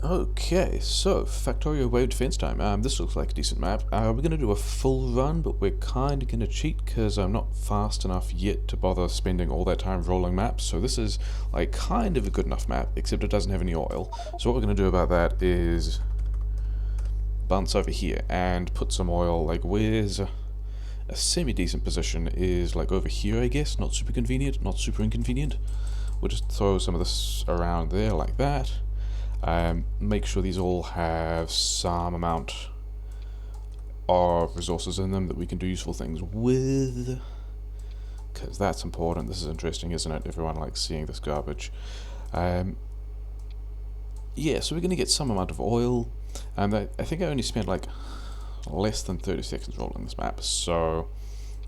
Okay, so Factorio Wave Defense time. This looks like a decent map. We're going to do a full run, but we're kind of going to cheat because I'm not fast enough yet to bother spending all that time rolling maps. So this is like kind of a good enough map, except it doesn't have any oil. So what we're going to do about that is bounce over here and put some oil. Like where's a semi-decent position is like over here, I guess. Not super convenient, not super inconvenient. We'll just throw some of this around there like that. Make sure these all have some amount of resources in them that we can do useful things with, because that's important. This is interesting, isn't it? Everyone likes seeing this garbage. Yeah, so we're going to get some amount of oil. I think I only spent like less than 30 seconds rolling this map, so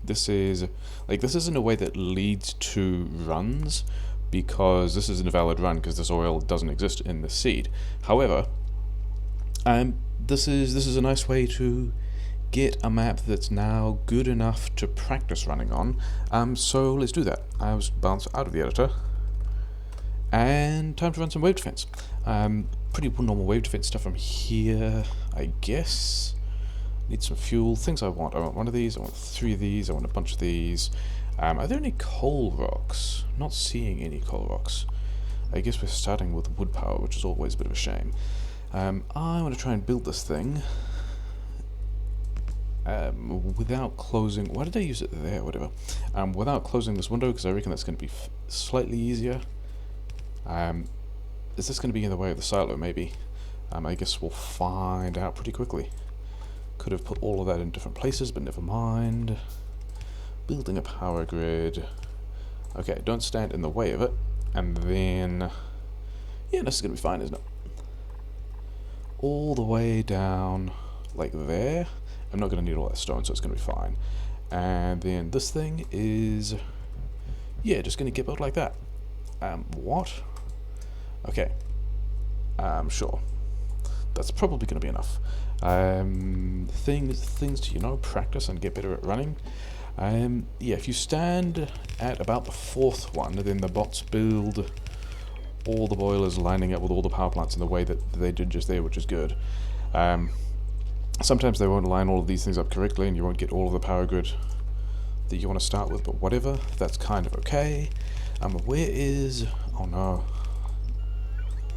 this is in a way that leads to runs, because this is an invalid run because this oil doesn't exist in the seed. However, this is a nice way to get a map that's now good enough to practice running on. So let's do that. I was bounced out of the editor, and time to run some wave defense. Pretty normal wave defense stuff from here, I guess. Need some fuel. Things I want one of these. I want 3 of these. I want a bunch of these. Are there any coal rocks? Not seeing any coal rocks. I guess we're starting with wood power, which is always a bit of a shame. I want to try and build this thing without closing... Why did I use it there? Whatever. Without closing this window, because I reckon that's going to be slightly easier. Is this going to be in the way of the silo? Maybe. I guess we'll find out pretty quickly. Could have put all of that in different places, but never mind. Building a power grid. Okay, don't stand in the way of it. And then... yeah, this is going to be fine, isn't it? All the way down like there. I'm not going to need all that stone, so it's going to be fine. And then this thing is... yeah, just going to get built like that. What? Okay. Sure. That's probably going to be enough. Things to, you know, practice and get better at running. Yeah, if you stand at about the 4th one, then the bots build all the boilers lining up with all the power plants in the way that they did just there, which is good. Sometimes they won't line all of these things up correctly, and you won't get all of the power grid that you want to start with, but whatever, that's kind of okay. Where is... oh no.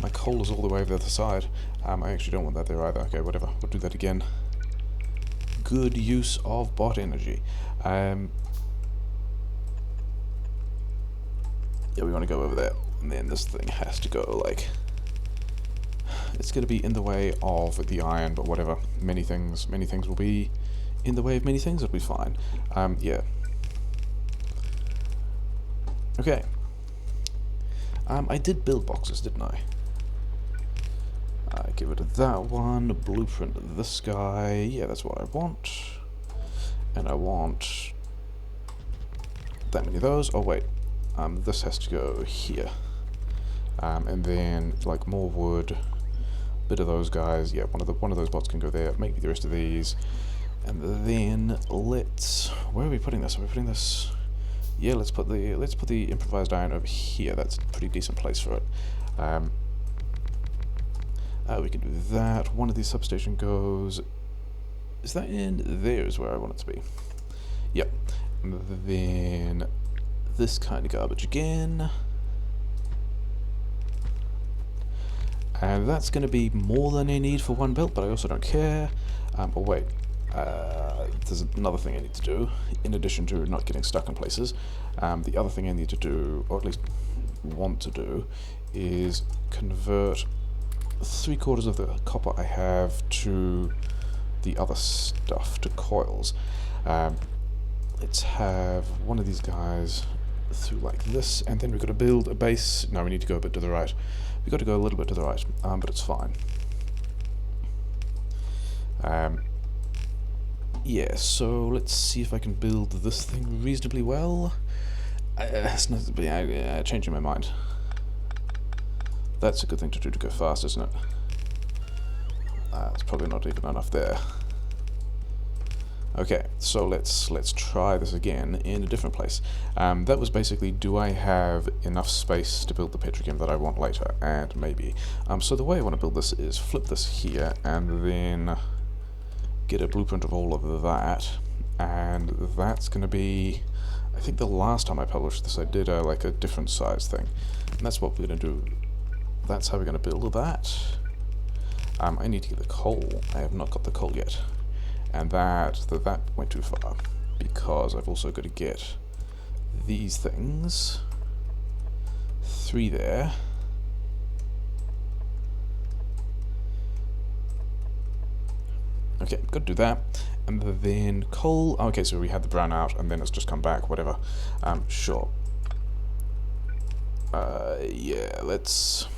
My coal is all the way over the other side. I actually don't want that there either. Okay, whatever, we'll do that again. Good use of bot energy. Yeah, we want to go over there, and then this thing has to go like... it's going to be in the way of the iron, but whatever. Many things will be in the way of many things. It'll be fine. Yeah. Okay. I did build boxes, didn't I? Get rid of that one. Blueprint this guy. Yeah, that's what I want. And I want that many of those. Oh wait, this has to go here. And then like more wood. Bit of those guys. Yeah, one of those bots can go there. Make me the rest of these. And then let's... where are we putting this? Are we putting this? Yeah, let's put the improvised iron over here. That's a pretty decent place for it. We can do that. One of these substation goes... is that in? There is where I want it to be. Yep. And then this kind of garbage again. And that's going to be more than I need for one build, but I also don't care. Oh wait, there's another thing I need to do, in addition to not getting stuck in places. The other thing I need to do, or at least want to do, is convert 3/4 of the copper I have to the other stuff, to coils. Let's have one of these guys through like this, and then we've got to build a base. No, we need to go a bit to the right. We've got to go a little bit to the right, but it's fine. Yeah, so let's see if I can build this thing reasonably well. Changing my mind. That's a good thing to do to go fast, isn't it? It's probably not even enough there. Okay, so let's try this again in a different place. That was basically, do I have enough space to build the petrochem that I want later? And maybe. So the way I want to build this is flip this here and then get a blueprint of all of that, and that's going to be, I think the last time I published this I did like a different size thing, and that's what we're going to do. That's how we're going to build that. I need to get the coal. I have not got the coal yet. And that went too far, because I've also got to get these things. 3 there. Okay, got to do that. And then coal. Okay, so we had the brown out, and then it's just come back, whatever. Sure. Yeah, let's...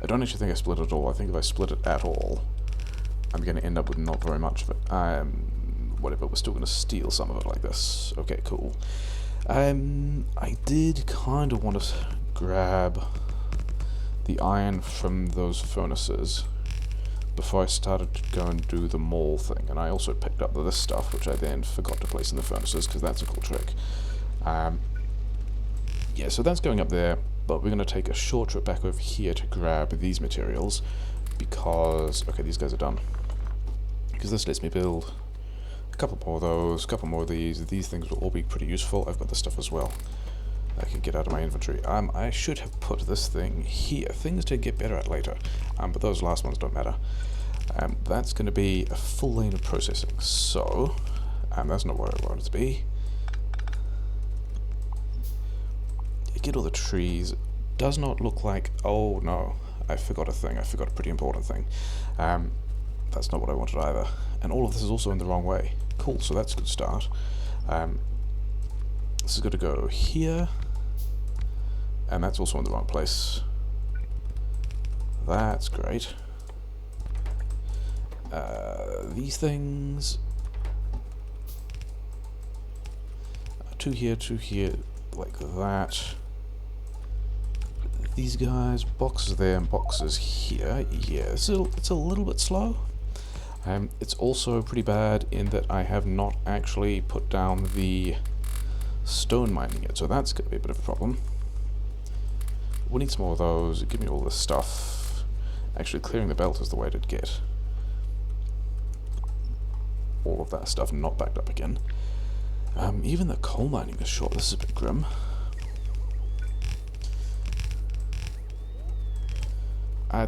I don't actually think I split it all. I think if I split it at all, I'm going to end up with not very much of it. Whatever, we're still going to steal some of it like this. Okay, cool. I did kind of want to grab the iron from those furnaces before I started to go and do the mall thing. And I also picked up this stuff, which I then forgot to place in the furnaces, because that's a cool trick. Yeah, so that's going up there, but we're going to take a short trip back over here to grab these materials, because, okay, these guys are done. Because this lets me build a couple more of those, a couple more of these. These things will all be pretty useful. I've got this stuff as well I can get out of my inventory. I should have put this thing here. Things to get better at later, but those last ones don't matter. That's going to be a full lane of processing, so that's not where I want it to be. Get all the trees. Does not look like... Oh no, I forgot a thing. I forgot a pretty important thing. That's not what I wanted either. And all of this is also in the wrong way. Cool, so that's a good start. This is going to go here, and that's also in the wrong place. That's great. These things... 2 here, like that. These guys, boxes there and boxes here. Yeah, it's a little bit slow. It's also pretty bad in that I have not actually put down the stone mining yet, so that's going to be a bit of a problem. We need some more of those. Give me all this stuff. Actually, clearing the belt is the way to get all of that stuff not backed up again. Even the coal mining is short. This is a bit grim.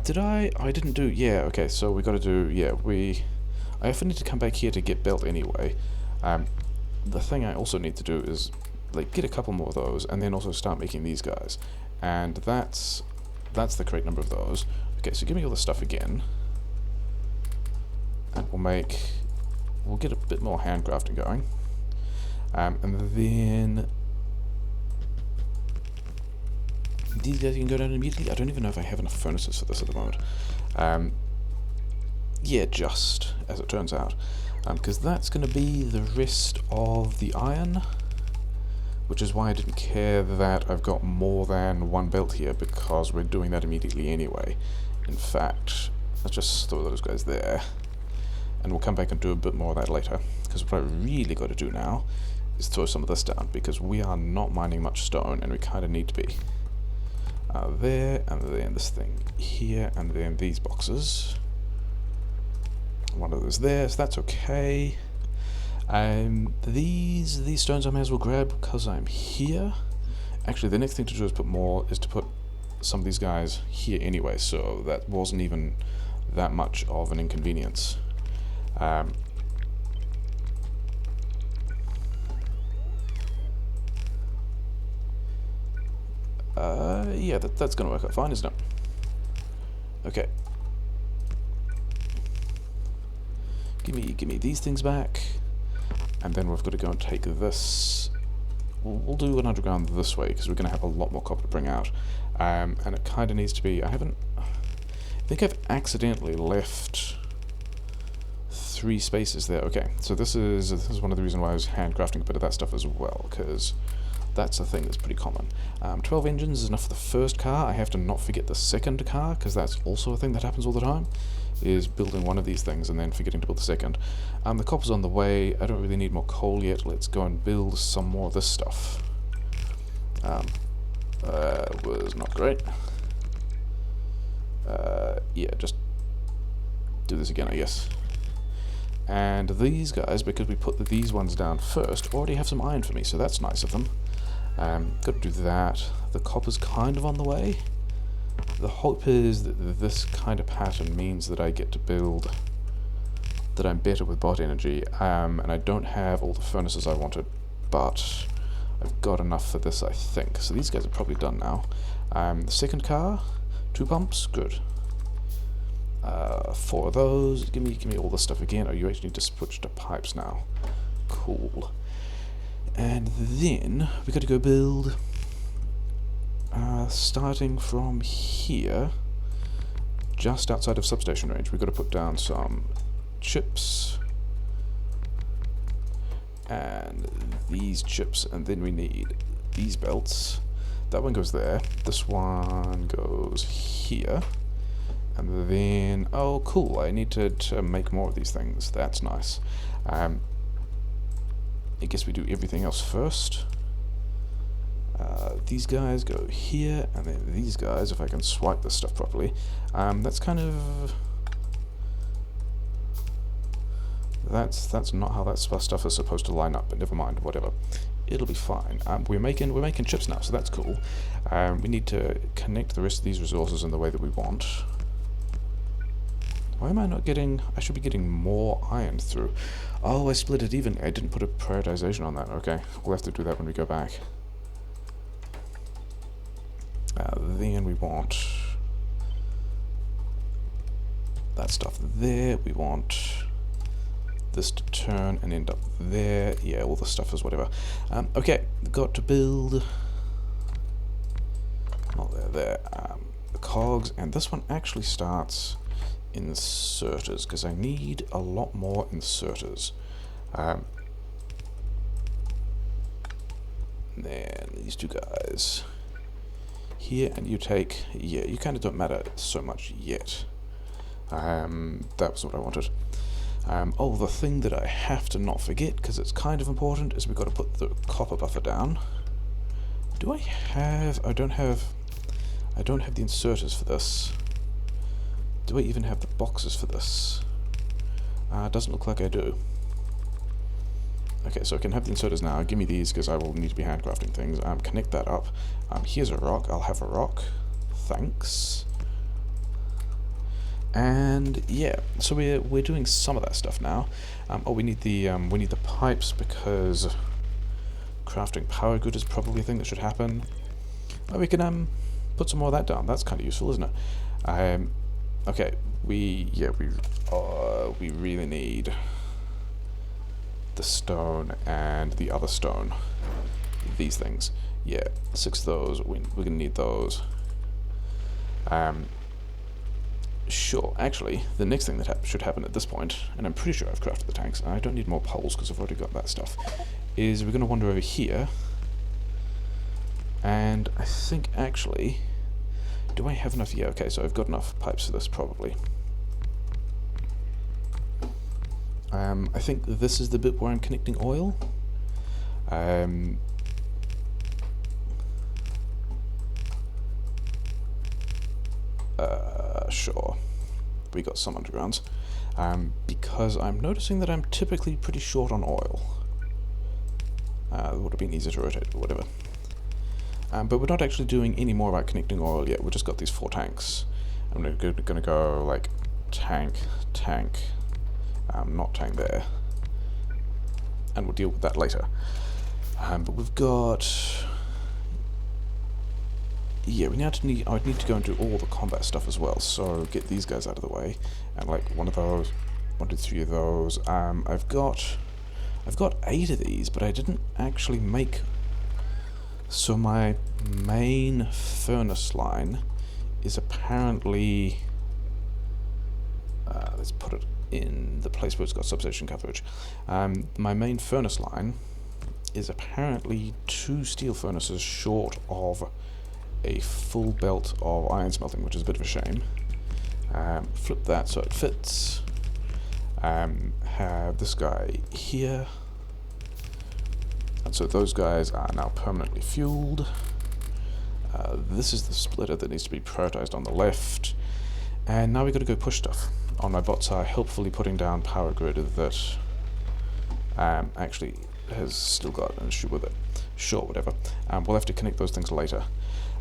Did I? I didn't do... Yeah, okay, so we got to do... Yeah, I often need to come back here to get built anyway. The thing I also need to do is, like, get a couple more of those, and then also start making these guys. And that's the correct number of those. Okay, so give me all this stuff again. And we'll get a bit more handcrafting going. And then... These guys can go down immediately. I don't even know if I have enough furnaces for this at the moment. Yeah, just, as it turns out. Because that's going to be the rest of the iron. Which is why I didn't care that I've got more than one belt here, because we're doing that immediately anyway. In fact, let's just throw those guys there. And we'll come back and do a bit more of that later. Because what I really got to do now is throw some of this down, because we are not mining much stone, and we kind of need to be. There, and then this thing here, and then these boxes. One of those there, so that's okay. These stones I may as well grab because I'm here. Actually, the next thing to do is to put some of these guys here anyway, so that wasn't even that much of an inconvenience. Yeah, that's going to work out fine, isn't it? Okay. Give me these things back, and then we've got to go and take this. We'll do an underground this way, because we're going to have a lot more copper to bring out. And it kind of needs to be... I think I've accidentally left 3 spaces there. Okay, so this is one of the reasons why I was handcrafting a bit of that stuff as well, because That's a thing that's pretty common. 12 engines is enough for the first car. I have to not forget the second car, because that's also a thing that happens all the time, is building one of these things and then forgetting to build the second. The copper's on the way. I don't really need more coal yet. Let's go and build some more of this stuff. Was not great. Yeah, just do this again, I guess. And these guys, because we put these ones down first, already have some iron for me, so that's nice of them. Got to do that. The copper's kind of on the way. The hope is that this kind of pattern means that I get to build, that I'm better with bot energy, and I don't have all the furnaces I wanted, but I've got enough for this, I think. So these guys are probably done now. The second car, 2 pumps, good. 4 of those. Give me all this stuff again. Oh, you actually need to switch to pipes now. Cool. And then we got to go build. Starting from here, just outside of substation range, we've got to put down some chips. And these chips, and then we need these belts. That one goes there. This one goes here. And then, oh cool, I need to make more of these things. That's nice. I guess we do everything else first. These guys go here, and then these guys, if I can swipe this stuff properly. That's kind of... That's not how that stuff is supposed to line up, but never mind, whatever. It'll be fine. We're making chips now, so that's cool. We need to connect the rest of these resources in the way that we want. Why am I not getting... I should be getting more iron through. Oh, I split it even. I didn't put a prioritization on that. Okay, we'll have to do that when we go back. Then we want that stuff there. We want this to turn and end up there. Yeah, all the stuff is whatever. Okay, got to build... Not there. The cogs, and this one actually starts... inserters, because I need a lot more inserters. Then these 2 guys here, and you take, yeah, you kind of don't matter so much yet. That was what I wanted. Oh, the thing that I have to not forget, because it's kind of important, is we've got to put the copper buffer down. Do I have... I don't have the inserters for this. Do I even have the boxes for this? Doesn't look like I do. Okay, so I can have the inserters now. Give me these, because I will need to be handcrafting things. Connect that up. Here's a rock. I'll have a rock. Thanks. And yeah, so we're doing some of that stuff now. Oh, we need the pipes, because crafting power grid is probably a thing that should happen. Oh, we can put some more of that down. That's kind of useful, isn't it? Okay, we really need the stone and the other stone. These things. Yeah, 6 of those. We're gonna need those. Sure, actually, the next thing that should happen at this point, and I'm pretty sure I've crafted the tanks, I don't need more poles because I've already got that stuff, is we're gonna wander over here, and I think actually... Do I have enough? Yeah, okay, so I've got enough pipes for this, probably. I think this is the bit where I'm connecting oil. Sure. We got some undergrounds. Because I'm noticing that I'm typically pretty short on oil. It would have been easier to rotate, but whatever. But we're not actually doing any more about connecting oil yet. We've just got these 4 tanks. I'm going to go like tank, not tank there, and we'll deal with that later. But we've got... Yeah, I would need to go and do all the combat stuff as well. So get these guys out of the way, and like 1 of those, 1, 2, 3 of those. I've got 8 of these, but I didn't actually make. So my main furnace line is apparently... let's put it in the place where it's got substation coverage. My main furnace line is apparently 2 steel furnaces short of a full belt of iron smelting, which is a bit of a shame. Flip that so it fits. Have this guy here. And so those guys are now permanently fueled. This is the splitter that needs to be prioritized on the left. And now we've got to go push stuff. On my bots are helpfully putting down power grid that actually has still got an issue with it. Sure, whatever. We'll have to connect those things later.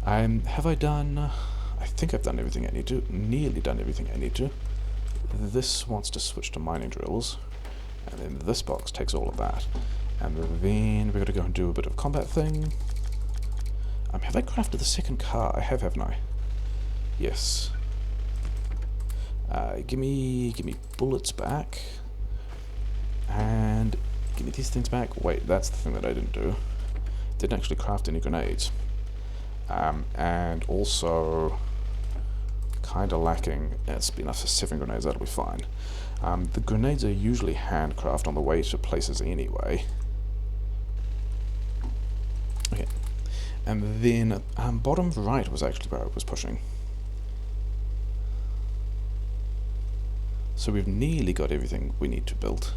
Have I done... I think I've done everything I need to. Nearly done everything I need to. This wants to switch to mining drills. And then this box takes all of that. And then we've got to go and do a bit of combat thing. Have I crafted the second car? I have, haven't I? Yes. Give me bullets back. And give me these things back. Wait, that's the thing that I didn't do. Didn't actually craft any grenades. And also kind of lacking. It's enough for 7 grenades, that'll be fine. The grenades are usually handcrafted on the way to places anyway. Okay. And then bottom right was actually where I was pushing. So we've nearly got everything we need to build.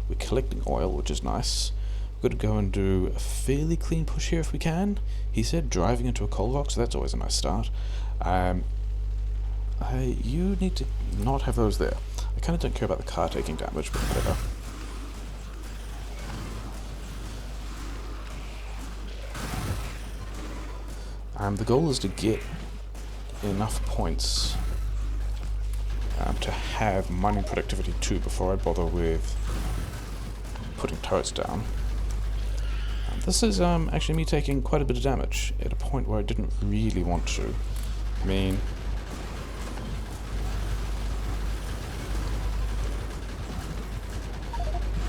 We're collecting oil, which is nice. We've got to go and do a fairly clean push here if we can. He said driving into a coal rock, so that's always a nice start. You need to not have those there. I kind of don't care about the car taking damage, but whatever. The goal is to get enough points to have mining productivity 2 before I bother with putting turrets down. This is actually me taking quite a bit of damage at a point where I didn't really want to. I mean...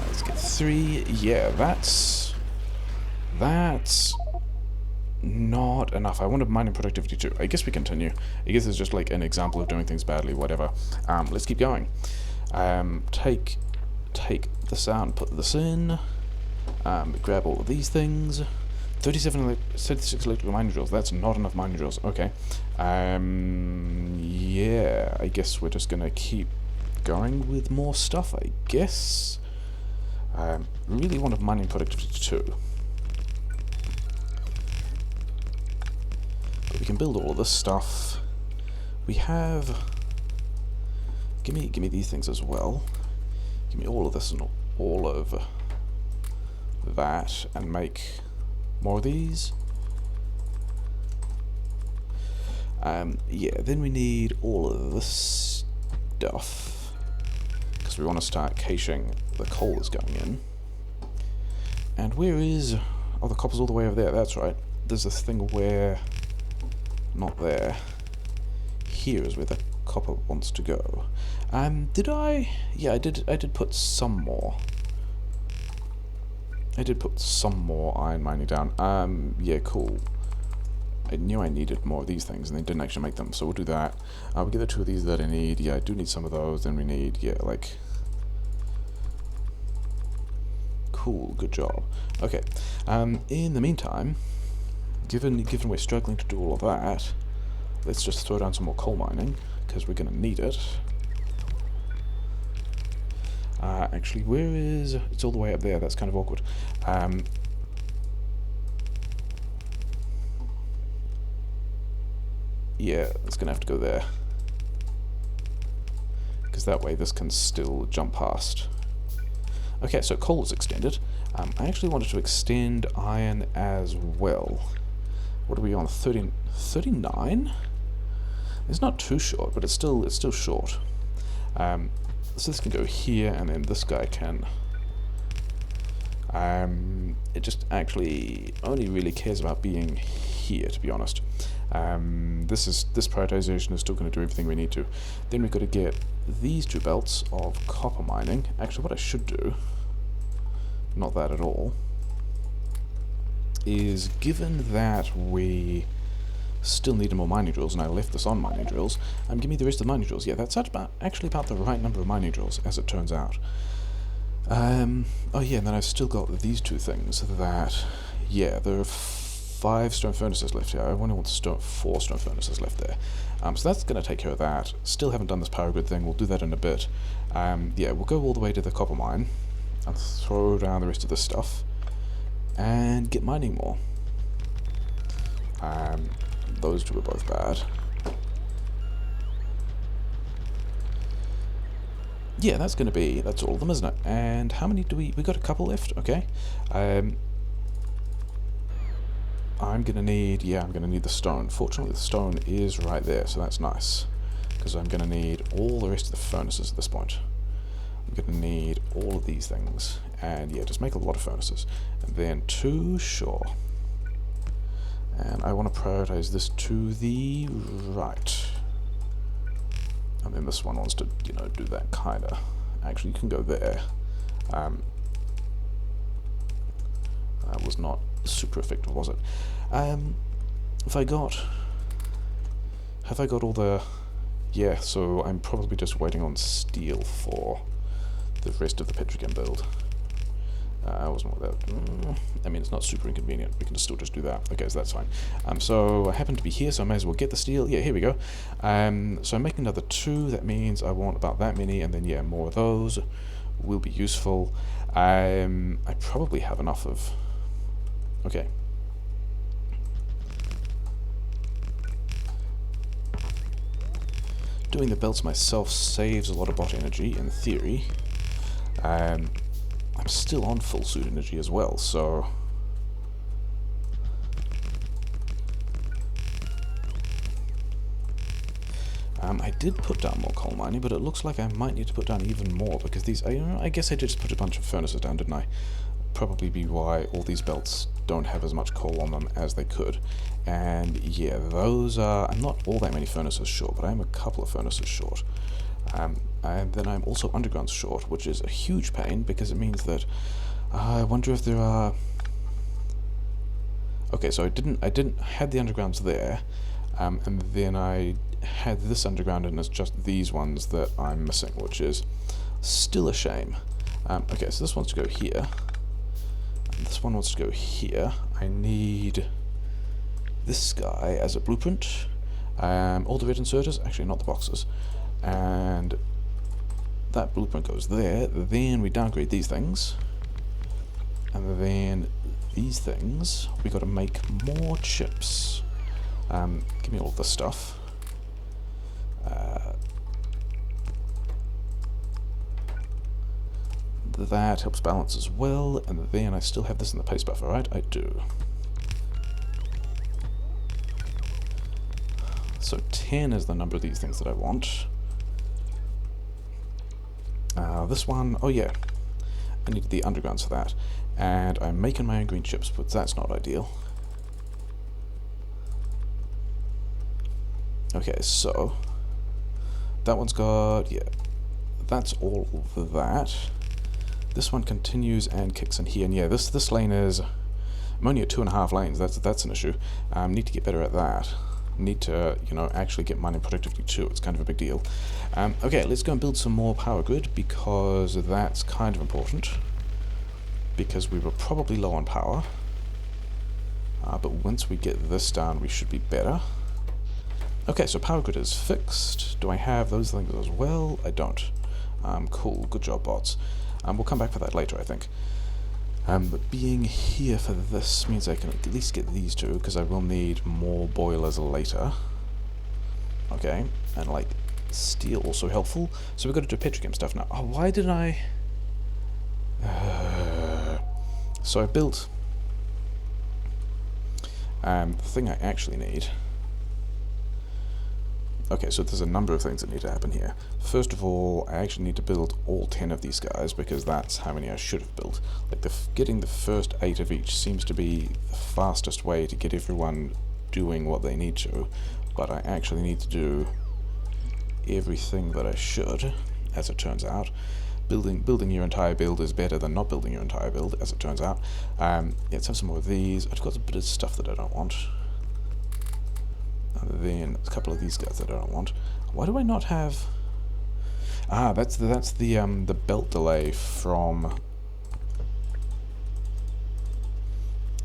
let's get 3. Yeah, that's not enough. I wanted mining productivity 2. I guess we continue. I guess it's just like an example of doing things badly, whatever. Let's keep going. Take this out and put this in. Grab all of these things. 36 electrical mining drills. That's not enough mining drills. Okay. Yeah, I guess we're just gonna keep going with more stuff, I guess. Really wanted mining productivity 2. But we can build all of this stuff. We have... Give me these things as well. Give me all of this and all of that, and make more of these. Yeah, then we need all of this stuff, because we want to start caching the coal that's going in. And where is... oh, the copper's all the way over there, that's right. There's this thing where... not there. Here is where the copper wants to go. Did I... yeah, I did put some more. I did put some more iron mining down. Yeah, cool. I knew I needed more of these things, and they didn't actually make them, so we'll do that. We'll get the 2 of these that I need. Yeah, I do need some of those. Then we need, yeah, like... cool, good job. Okay. In the meantime, given we're struggling to do all of that, let's just throw down some more coal mining, because we're going to need it. Actually, where is... it's all the way up there, that's kind of awkward. Yeah, it's going to have to go there. Because that way this can still jump past. Okay, so coal is extended. I actually wanted to extend iron as well. What are we on? 39? It's not too short, but it's still short. So this can go here, and then this guy can... it just actually only really cares about being here, to be honest. This prioritization is still going to do everything we need to. Then we've got to get these 2 belts of copper mining. Actually, what I should do, not that at all, is given that we still needed more mining drills, and I left this on mining drills, give me the rest of the mining drills. Yeah, that's actually about the right number of mining drills, as it turns out. Oh yeah, and then I've still got these two things that, yeah, there are 5 stone furnaces left here. I only want 4 stone furnaces left there. So that's going to take care of that. Still haven't done this power grid thing. We'll do that in a bit. Yeah, we'll go all the way to the copper mine and throw down the rest of this stuff and get mining more. Those two are both bad. Yeah, that's all of them, isn't it? And how many do we got a couple left, okay. I'm gonna need the stone. Fortunately the stone is right there, so that's nice. Because I'm gonna need all the rest of the furnaces at this point. I'm gonna need all of these things. And yeah, just make a lot of furnaces. And then 2, sure. And I want to prioritize this to the right. And then this one wants to, do that kinda. Actually, you can go there. That was not super effective, was it? Have I got all the... Yeah, so I'm probably just waiting on steel for the rest of the petrochem build. I wasn't with that. I mean, it's not super inconvenient. We can still just do that. Okay, so that's fine. So I happen to be here, so I may as well get the steel. Yeah, here we go. So I'm making another 2. That means I want about that many, and then yeah, more of those will be useful. I probably have enough of... Okay. Doing the belts myself saves a lot of bot energy, in theory. I'm still on full suit energy as well, so... I did put down more coal mining, but it looks like I might need to put down even more, because these... I guess I did just put a bunch of furnaces down, didn't I? Probably be why all these belts don't have as much coal on them as they could. And yeah, those are... I'm not all that many furnaces short, but I'm a couple of furnaces short. And then I'm also underground short, which is a huge pain, because it means that I wonder if there are... Okay, so I had the undergrounds there, and then I had this underground, and it's just these ones that I'm missing, which is still a shame. Okay, so this wants to go here, and this one wants to go here. I need this guy as a blueprint. All the red inserters, actually not the boxes, and that blueprint goes there. Then we downgrade these things, and then these things we got to make more chips. Give me all of this stuff. That helps balance as well, and then I still have this in the paste buffer, right? I do. So 10 is the number of these things that I want. This one, oh yeah, I need the undergrounds for that. And I'm making my own green chips, but that's not ideal. Okay, so that one's got, yeah, that's all of that. This one continues and kicks in here, and yeah, this lane is, I'm only at 2.5 lanes, that's an issue. Need to get better at that. Need to, actually get mining productivity too. It's kind of a big deal. Okay, let's go and build some more power grid, because that's kind of important. Because we were probably low on power. But once we get this down, we should be better. Okay, so power grid is fixed. Do I have those things as well? I don't. Cool, good job, bots. We'll come back for that later, I think. But being here for this means I can at least get these two, because I will need more boilers later. Okay, and like steel also helpful. So we've got to do petrochem stuff now. Oh, why did I... So I built the thing I actually need. Okay, so there's a number of things that need to happen here. First of all, I actually need to build all 10 of these guys, because that's how many I should have built. Like, getting the first 8 of each seems to be the fastest way to get everyone doing what they need to, but I actually need to do everything that I should, as it turns out. Building your entire build is better than not building your entire build, as it turns out. Yeah, let's have some more of these. I've got a bit of stuff that I don't want. And then a couple of these guys that I don't want. Why do I not have... Ah, that's the belt delay from...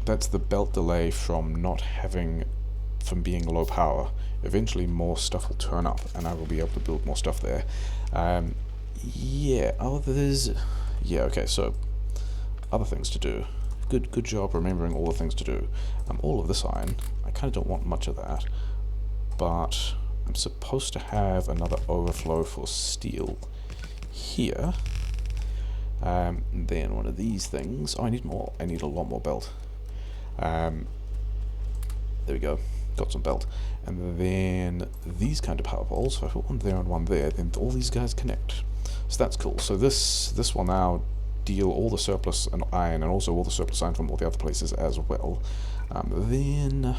That's the belt delay from not having... from being low power. Eventually more stuff will turn up, and I will be able to build more stuff there. Yeah, oh, there's... Yeah, okay, so... Other things to do. Good job remembering all the things to do. All of this iron, I kind of don't want much of that, but I'm supposed to have another overflow for steel here. Then one of these things. Oh, I need more. I need a lot more belt. There we go. Got some belt. And then these kind of power poles. So if I put one there and one there, then all these guys connect. So that's cool. So this will now deal all the surplus and iron, and also all the surplus iron from all the other places as well. Then...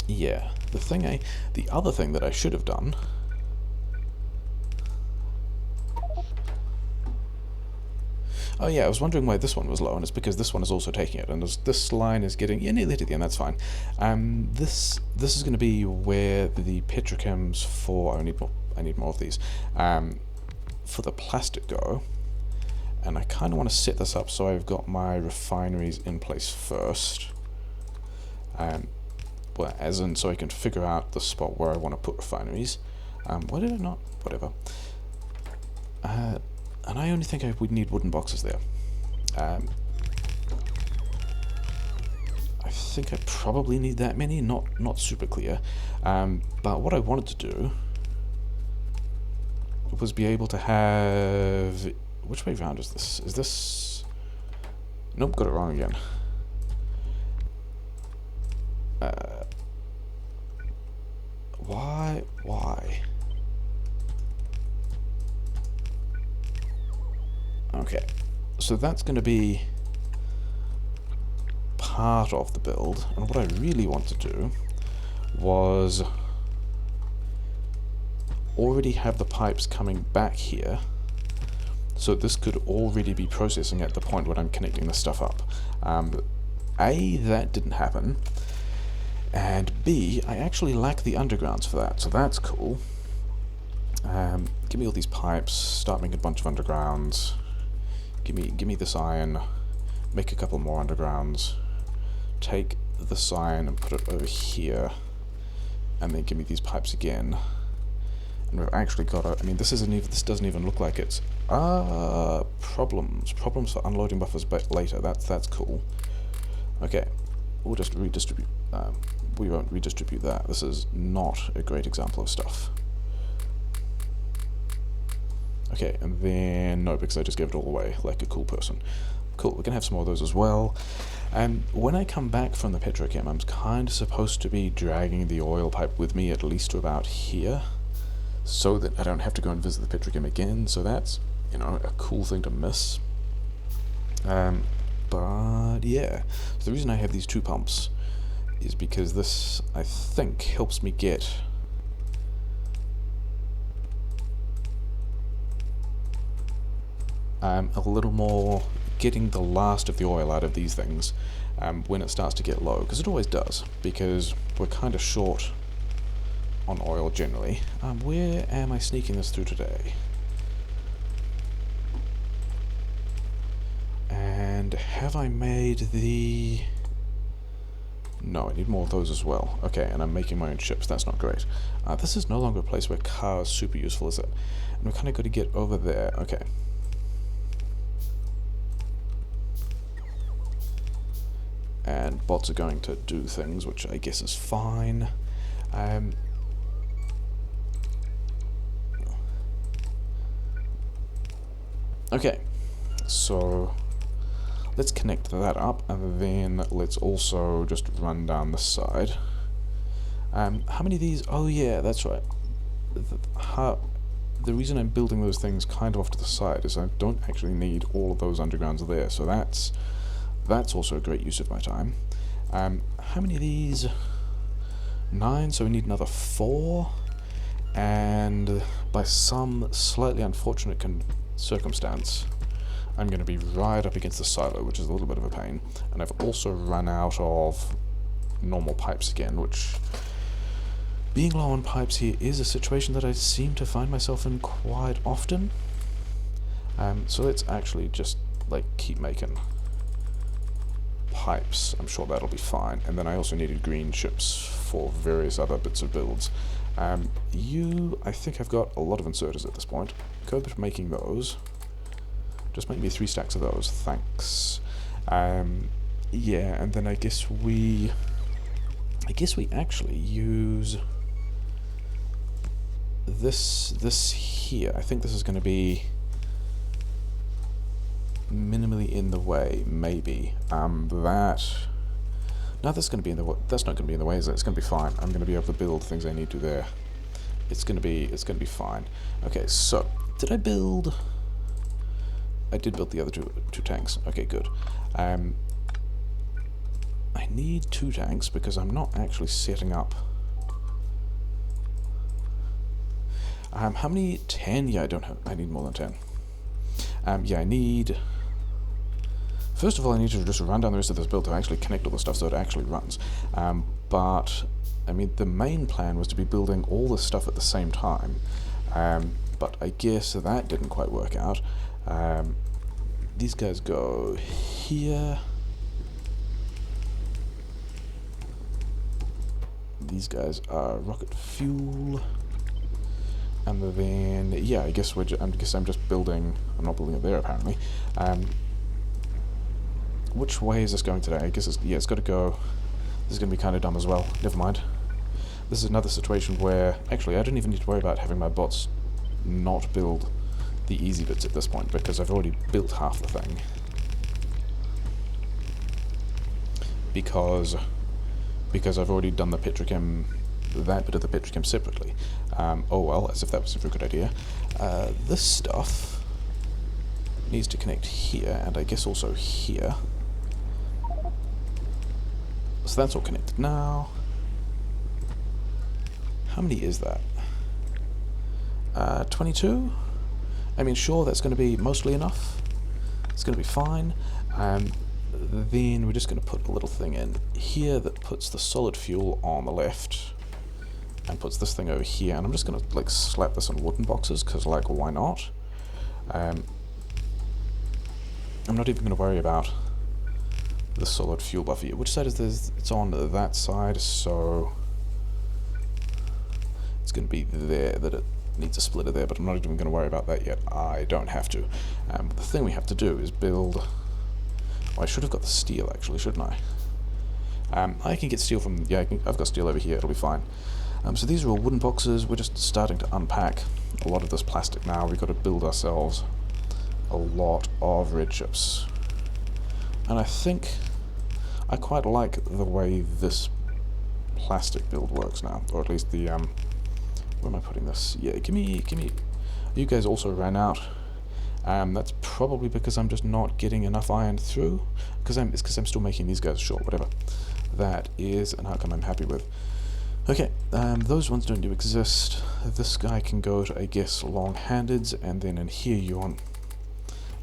yeah, the other thing that I should have done... Oh yeah, I was wondering why this one was low, and it's because this one is also taking it, and this line is getting... Yeah, nearly to the end, that's fine. This is going to be where the petrochems for... I need more of these. For the plastic go, and I kind of want to set this up so I've got my refineries in place first, well, as in so I can figure out the spot where I want to put refineries. Why did I not? Whatever. And I only think I would need wooden boxes there. I think I probably need that many, not super clear, but what I wanted to do was be able to have... Which way round is this? Is this... Nope, got it wrong again. Why? Okay, so that's going to be part of the build, and what I really want to do was already have the pipes coming back here, so this could already be processing at the point when I'm connecting this stuff up. A, that didn't happen, and B, I actually lack the undergrounds for that, so that's cool. Give me all these pipes, start making a bunch of undergrounds, give me this iron, make a couple more undergrounds, take this iron and put it over here, and then give me these pipes again. And we've actually got a... I mean, this doesn't even look like it's... problems for unloading buffers later. That's cool. Okay, we'll just redistribute. We won't redistribute that. This is not a great example of stuff. Okay, and then no, because I just gave it all away like a cool person. Cool, we're gonna have some more of those as well. And when I come back from the petrochem, I'm kind of supposed to be dragging the oil pipe with me at least to about here, so that I don't have to go and visit the petrochem again. So that's, you know, a cool thing to miss. But yeah, so the reason I have these two pumps is because this, I think, helps me get a little more, getting the last of the oil out of these things when it starts to get low, because it always does, because we're kind of short on oil generally. Where am I sneaking this through today? And have I made the... No, I need more of those as well. Okay, and I'm making my own ships. That's not great. This is no longer a place where car is super useful, is it? And we're kind of got to get over there. Okay. And bots are going to do things, which I guess is fine. Okay, so let's connect that up, and then let's also just run down the side. How many of these? Oh yeah, that's right. The reason I'm building those things kind of off to the side is I don't actually need all of those undergrounds there, so that's also a great use of my time. How many of these? 9, so we need another 4, and by some slightly unfortunate circumstance, I'm going to be right up against the silo, which is a little bit of a pain. And I've also run out of normal pipes again, which Being low on pipes here is a situation that I seem to find myself in quite often. So let's actually just like keep making pipes. I'm sure that'll be fine. And then I also needed green chips for various other bits of builds. I think I've got a lot of inserters at this point. Go to making those. Just make me 3 stacks of those, thanks. Yeah, and then I guess we actually use this here. I think this is going to be minimally in the way, maybe. No, that's going to be in the way. That's not going to be in the way, is it? It's going to be fine. I'm going to be able to build things I need to there. It's going to be fine. Okay, so did I build? I did build the other two tanks. Okay, good. I need 2 tanks because I'm not actually setting up. How many? 10? Yeah, I don't have. I need more than 10. Yeah, I need. First of all, I need to just run down the rest of this build to actually connect all the stuff so it actually runs. But I mean, the main plan was to be building all this stuff at the same time. But I guess that didn't quite work out. These guys go here. These guys are rocket fuel. And then, yeah, I guess I'm just building. I'm not building it there apparently. Which way is this going today? I guess it's got to go. This is going to be kind of dumb as well. Never mind. This is another situation where actually I don't even need to worry about having my bots not build the easy bits at this point because I've already built half the thing. Because I've already done the petrochem, that bit of the petrochem separately. Oh well, as if that was a very good idea. This stuff needs to connect here, and I guess also here. So that's all connected now. How many is that? 22? I mean, sure, that's going to be mostly enough. It's going to be fine. Then we're just going to put a little thing in here that puts the solid fuel on the left and puts this thing over here, and I'm just going to like slap this on wooden boxes because like why not. I'm not even going to worry about the solid fuel buffer here. Which side is this? It's on that side, so it's going to be there that it needs a splitter there, but I'm not even going to worry about that yet. I don't have to. The thing we have to do is build. Oh, I should have got the steel actually, shouldn't I? I can get steel from. Yeah, I've got steel over here. It'll be fine. So these are all wooden boxes. We're just starting to unpack a lot of this plastic now. We've got to build ourselves a lot of red chips. And I think I quite like the way this plastic build works now, or at least the where am I putting this? Yeah, give me. You guys also ran out. That's probably because I'm just not getting enough iron through. It's because I'm still making these guys short. Whatever. That is an outcome I'm happy with. Okay, those ones don't exist. This guy can go to, I guess, long-handeds, and then in here you want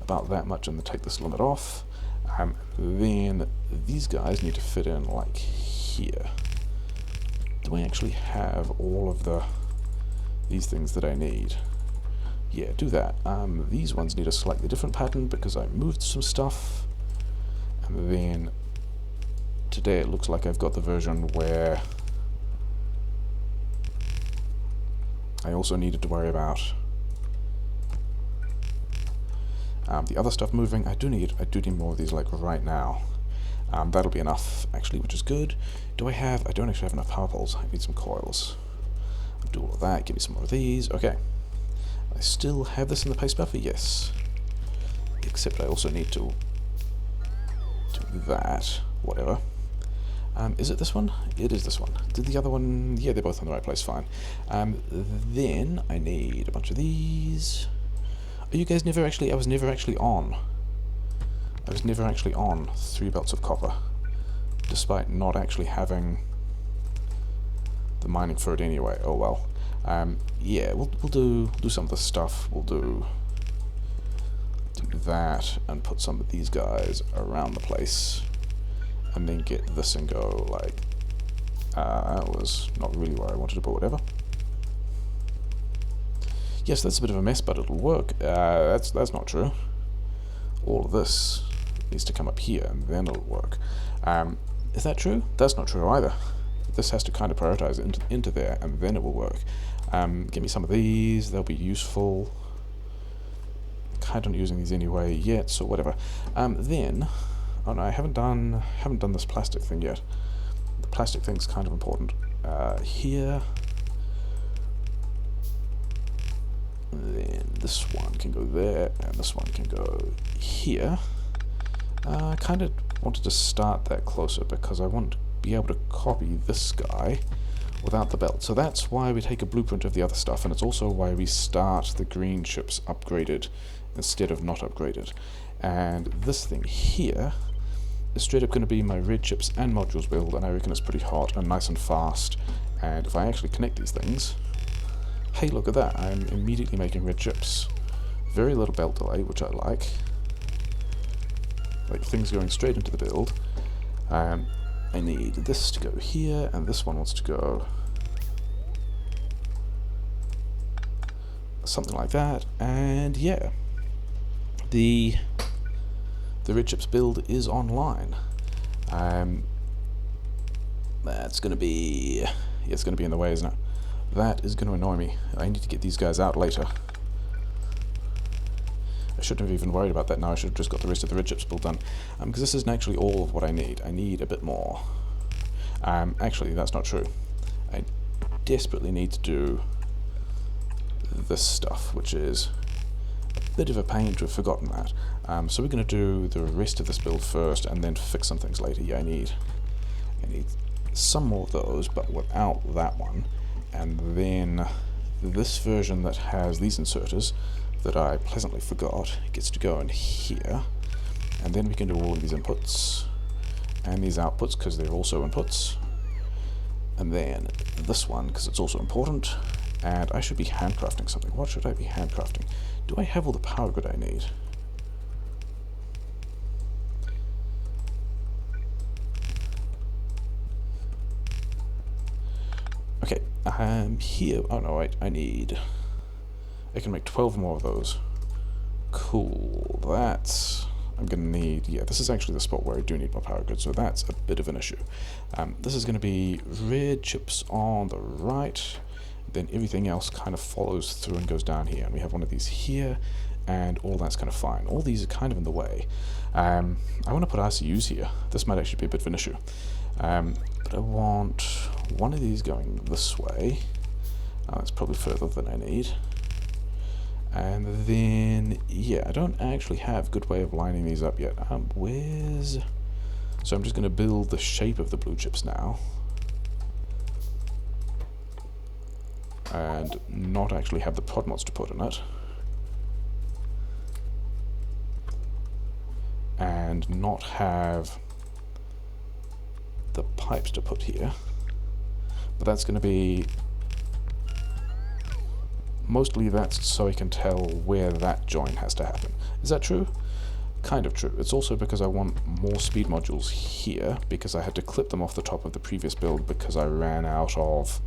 about that much, and then take this limit off. Then these guys need to fit in like here. Do I actually have all of these things that I need? Yeah, do that. These ones need a slightly different pattern because I moved some stuff. And then today it looks like I've got the version where I also needed to worry about the other stuff moving. I do need more of these like right now. That'll be enough actually, which is good. I don't actually have enough power poles. I need some coils. I'll do all of that, give me some more of these. Okay. I still have this in the paste buffer, yes. Except I also need to do that. Whatever. Is it this one? It is this one. Did the other one? Yeah, they're both in the right place, fine. Then I need a bunch of these. Are you guys never actually... I was never actually on 3 belts of copper. Despite not actually having the mining for it anyway. Oh well. Yeah, we'll do some of this stuff. We'll do that and put some of these guys around the place. And then get this and go like That was not really where I wanted to put whatever. Yes, that's a bit of a mess, but it'll work. That's not true. All of this needs to come up here, and then it'll work. Is that true? That's not true either. This has to kind of prioritize into there, and then it will work. Give me some of these, they'll be useful. Kind of not using these anyway yet, so whatever. Then, oh no, I haven't done this plastic thing yet. The plastic thing's kind of important. Here. Then this one can go there, and this one can go here. I kind of wanted to start that closer because I want to be able to copy this guy without the belt. So that's why we take a blueprint of the other stuff, and it's also why we start the green chips upgraded instead of not upgraded. And this thing here is straight up going to be my red chips and modules build, and I reckon it's pretty hot and nice and fast. And if I actually connect these things, hey, look at that, I'm immediately making red chips. Very little belt delay, which I like. Like things going straight into the build. I need this to go here, and this one wants to go something like that, and yeah, the red chips build is online. That's going to be, yeah, it's going to be in the way, isn't it? That is going to annoy me. I need to get these guys out later. I shouldn't have even worried about that now. I should have just got the rest of the red chips build done. Because this isn't actually all of what I need. I need a bit more. Actually, that's not true. I desperately need to do this stuff, which is a bit of a pain to have forgotten that. So we're going to do the rest of this build first, and then fix some things later. Yeah, I need some more of those, but without that one. And then this version that has these inserters that I pleasantly forgot gets to go in here, and then we can do all of these inputs and these outputs because they're also inputs, and then this one because it's also important. And I should be handcrafting something. What should I be handcrafting? Do I have all the power grid I need? Okay, here, oh no, wait, I can make 12 more of those. Cool, that's, I'm gonna need, yeah, this is actually the spot where I do need more power grid, so that's a bit of an issue. This is gonna be red chips on the right, then everything else kind of follows through and goes down here, and we have one of these here, and all that's kind of fine. All these are kind of in the way. I want to put RCUs here. This might actually be a bit of an issue. But I want one of these going this way. That's probably further than I need. And then, yeah, I don't actually have a good way of lining these up yet. Where's... So I'm just going to build the shape of the blue chips now. And not actually have the pod mods to put in it. And not have the pipes to put here. But that's going to be... Mostly that's so I can tell where that join has to happen. Is that true? Kind of true. It's also because I want more speed modules here, because I had to clip them off the top of the previous build because I ran out of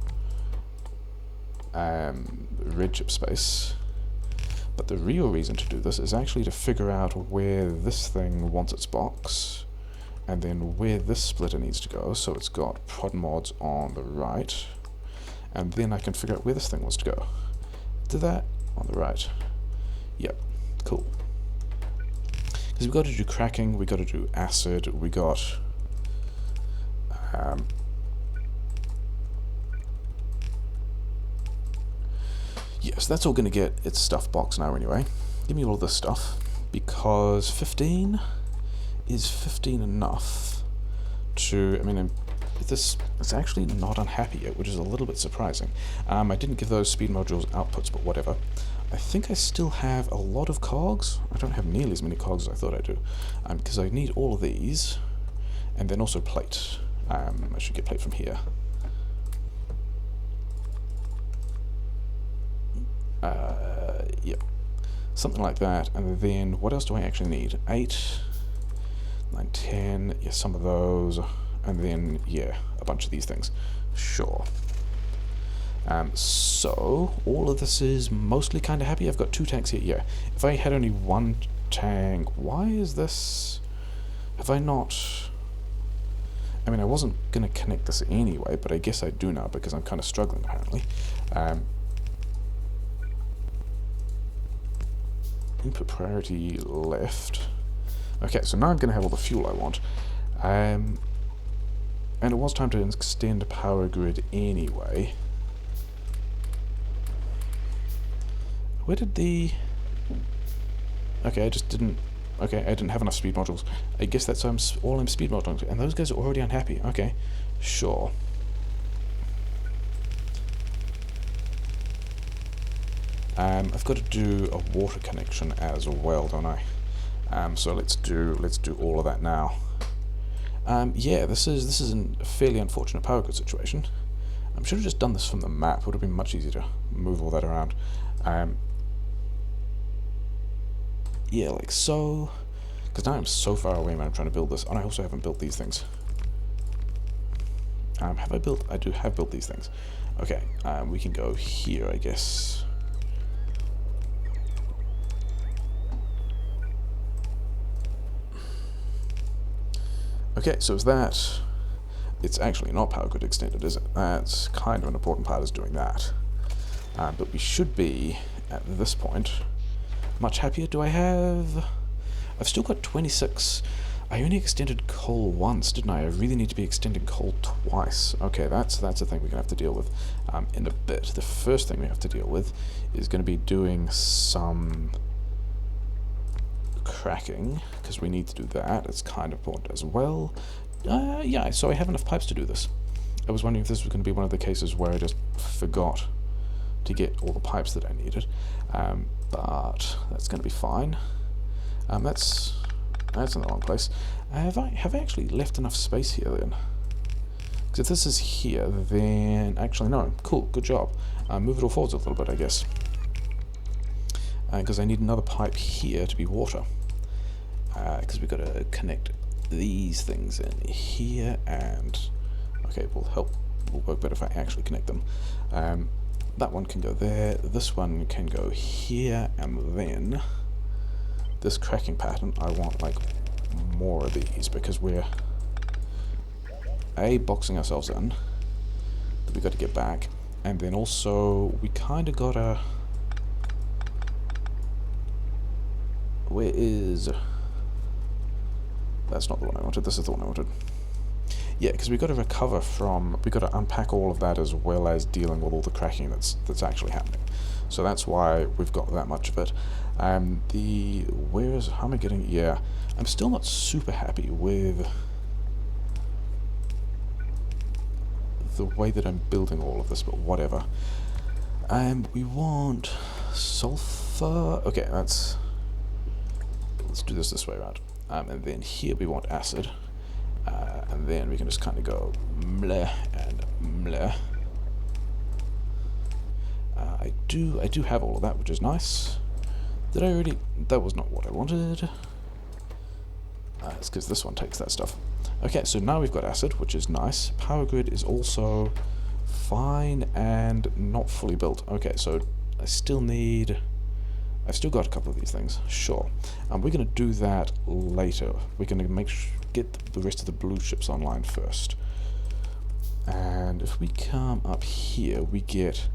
red chip space. But the real reason to do this is actually to figure out where this thing wants its box, and then where this splitter needs to go, so it's got prod mods on the right, and then I can figure out where this thing wants to go. To that, on the right. Yep, cool. Because we've got to do cracking, we've got to do acid, we got... yes, that's all going to get its stuff box now anyway. Give me all this stuff, because 15 is 15 enough to... I mean, this is actually not unhappy yet, which is a little bit surprising. I didn't give those speed modules outputs, but whatever. I think I still have a lot of cogs. I don't have nearly as many cogs as I thought I do, because I need all of these, and then also plate. I should get plate from here. Yep, something like that. And then what else do I actually need? 8, 9, 10. Yes, some of those. and then, yeah, a bunch of these things. Sure. So, all of this is mostly kind of happy. I've got 2 tanks here, yeah. If I had only 1 tank, why is this... Have I not... I mean, I wasn't going to connect this anyway, but I guess I do now because I'm kind of struggling, apparently. Input priority left. Okay, so now I'm going to have all the fuel I want. And it was time to extend power grid anyway. Where did the... Okay, I just didn't... Okay, I didn't have enough speed modules. I guess that's all I'm speed modules. And those guys are already unhappy. Okay, sure. I've got to do a water connection as well, don't I? So let's do all of that now. Yeah, this is a fairly unfortunate power grid situation. I should have just done this from the map. It would have been much easier to move all that around. Yeah, like so. Because now I'm so far away when I'm trying to build this. And I also haven't built these things. Have I built? I do have built these things. Okay, we can go here, I guess. Okay, so is that... It's actually not power grid extended, is it? That's kind of an important part, is doing that. But we should be, at this point, much happier. Do I have... I've still got 26. I only extended coal once, didn't I? I really need to be extending coal twice. Okay, that's a thing we're going to have to deal with in a bit. The first thing we have to deal with is going to be doing some cracking, because we need to do that. It's kind of important as well. Yeah, so I have enough pipes to do this. I was wondering if this was going to be one of the cases where I just forgot to get all the pipes that I needed. But that's going to be fine. That's in the wrong place. Have I actually left enough space here then? Because if this is here, then actually no. Cool, good job. Move it all forwards a little bit, I guess. Because I need another pipe here to be water. Because we've got to connect these things in here, and okay, will work better if I actually connect them. That one can go there. This one can go here, and then this cracking pattern, I want like more of these because we're boxing ourselves in that we got to get back, and then also we kind of gotta. Where is? That's not the one I wanted. This is the one I wanted. Yeah, because we've got to recover from. We've got to unpack all of that as well as dealing with all the cracking that's actually happening. So that's why we've got that much of it. How am I getting? Yeah, I'm still not super happy with the way that I'm building all of this, but whatever. We want sulfur. Okay, let's do this way around. And then here we want acid. And then we can just kind of go mleh and mleh. I do have all of that, which is nice. Did I already? That was not what I wanted. It's because this one takes that stuff. Okay, so now we've got acid, which is nice. Power grid is also fine and not fully built. Okay, so I've still got a couple of these things, sure. We're going to do that later. We're going to get the rest of the blue ships online first. And if we come up here, we get,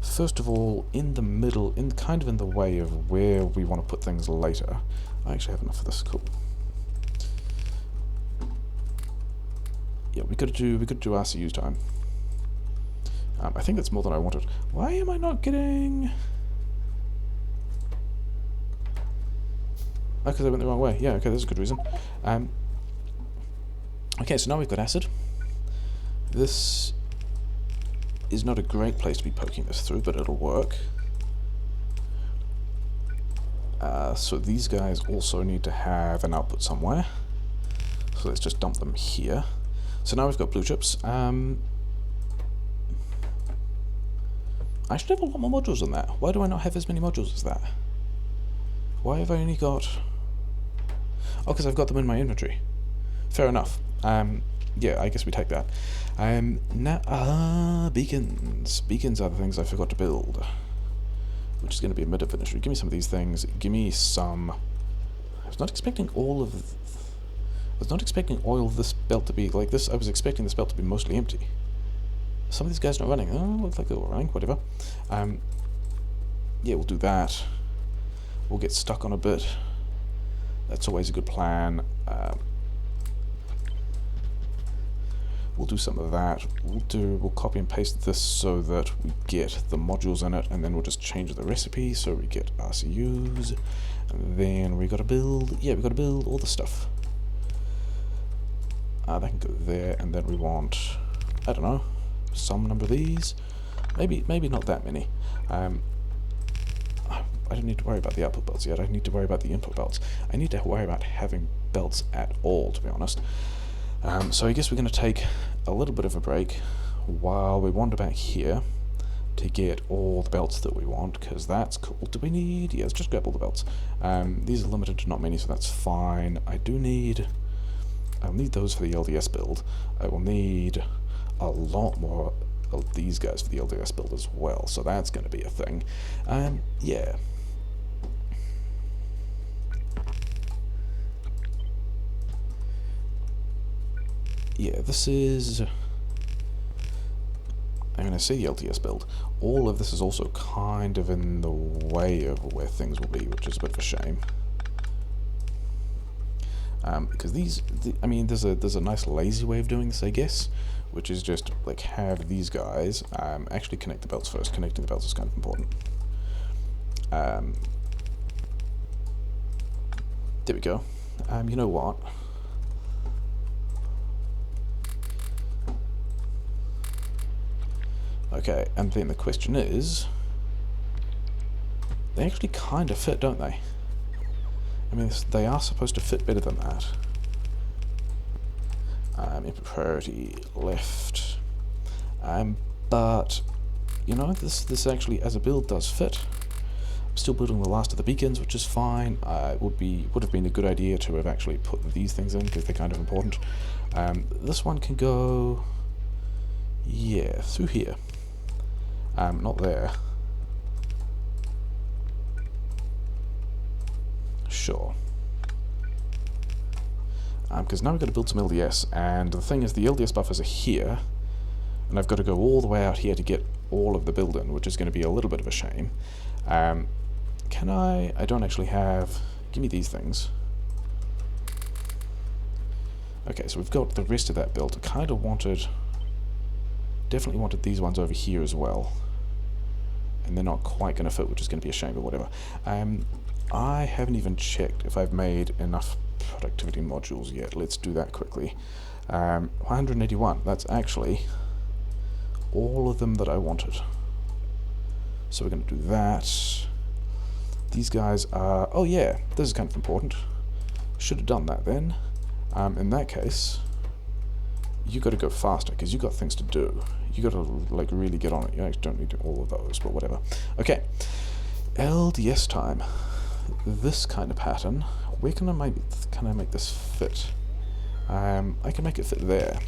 first of all, in the middle, kind of in the way of where we want to put things later. I actually have enough of this, cool. Yeah, we could do RCU time. I think that's more than I wanted. Why am I not getting... Oh, because I went the wrong way. Yeah, okay, that's a good reason. Okay, so now we've got acid. This is not a great place to be poking this through, but it'll work. So these guys also need to have an output somewhere. So let's just dump them here. So now we've got blue chips. I should have a lot more modules than that. Why do I not have as many modules as that? Why have I only got... Oh, because I've got them in my inventory. Fair enough. yeah, I guess we take that. Now, beacons. Beacons are the things I forgot to build, which is going to be a bit of an issue. Give me some of these things. Give me some. I was not expecting all of. I was not expecting all of this belt to be like this. I was expecting this belt to be mostly empty. Some of these guys are not running. Oh, looks like they were running. Whatever. Yeah, we'll do that. We'll get stuck on a bit. That's always a good plan. We'll do some of that. We'll copy and paste this so that we get the modules in it, and then we'll just change the recipe so we get RCUs. And then we gotta build. Yeah, we gotta build all the stuff. That can go there, and then we want, I don't know, some number of these. Maybe not that many. I don't need to worry about the output belts yet. I need to worry about the input belts. I need to worry about having belts at all, to be honest. So I guess we're going to take a little bit of a break while we wander back here to get all the belts that we want, because that's cool. Do we need... Yeah, let's just grab all the belts. These are limited to not many, so that's fine. I'll need those for the LDS build. I will need a lot more of these guys for the LDS build as well, so that's going to be a thing. Yeah. Yeah, this is... I'm going to say the LTS build. All of this is also kind of in the way of where things will be, which is a bit of a shame. Because I mean, there's a nice lazy way of doing this, I guess, which is just like have these guys actually connect the belts first. Connecting the belts is kind of important. There we go. You know what? Okay, and then the question is, they actually kind of fit, don't they? I mean, they are supposed to fit better than that. Input priority left. But, you know, this actually, as a build, does fit. I'm still building the last of the beacons, which is fine. It would have been a good idea to have actually put these things in, because they're kind of important. This one can go, yeah, through here. Not there. Sure. Because now we've got to build some LDS, and the thing is, the LDS buffers are here, and I've got to go all the way out here to get all of the build in, which is going to be a little bit of a shame. Can I don't actually have... Give me these things. Okay, so we've got the rest of that built. I kind of definitely wanted these ones over here as well. And they're not quite going to fit, which is going to be a shame, but whatever. I haven't even checked if I've made enough productivity modules yet. Let's do that quickly. 181. That's actually all of them that I wanted. So we're going to do that. These guys are... Oh yeah, this is kind of important. Should have done that then. In that case, you got to go faster, because you got things to do. You got to like really get on it. You actually don't need all of those, but whatever. Okay, LDS time. This kind of pattern. Where can I make this fit? I can make it fit there.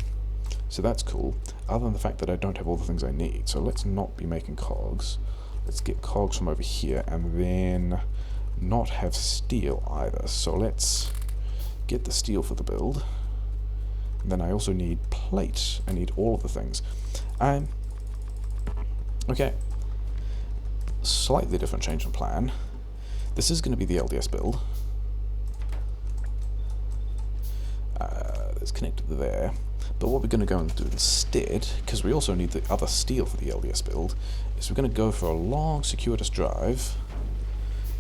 So that's cool. Other than the fact that I don't have all the things I need. So let's not be making cogs. Let's get cogs from over here, and then not have steel either. So let's get the steel for the build. And then I also need plate. I need all of the things. Okay. Slightly different change in plan. This is going to be the LDS build. It's connected there. But what we're going to go and do instead, because we also need the other steel for the LDS build, is we're going to go for a long circuitous drive.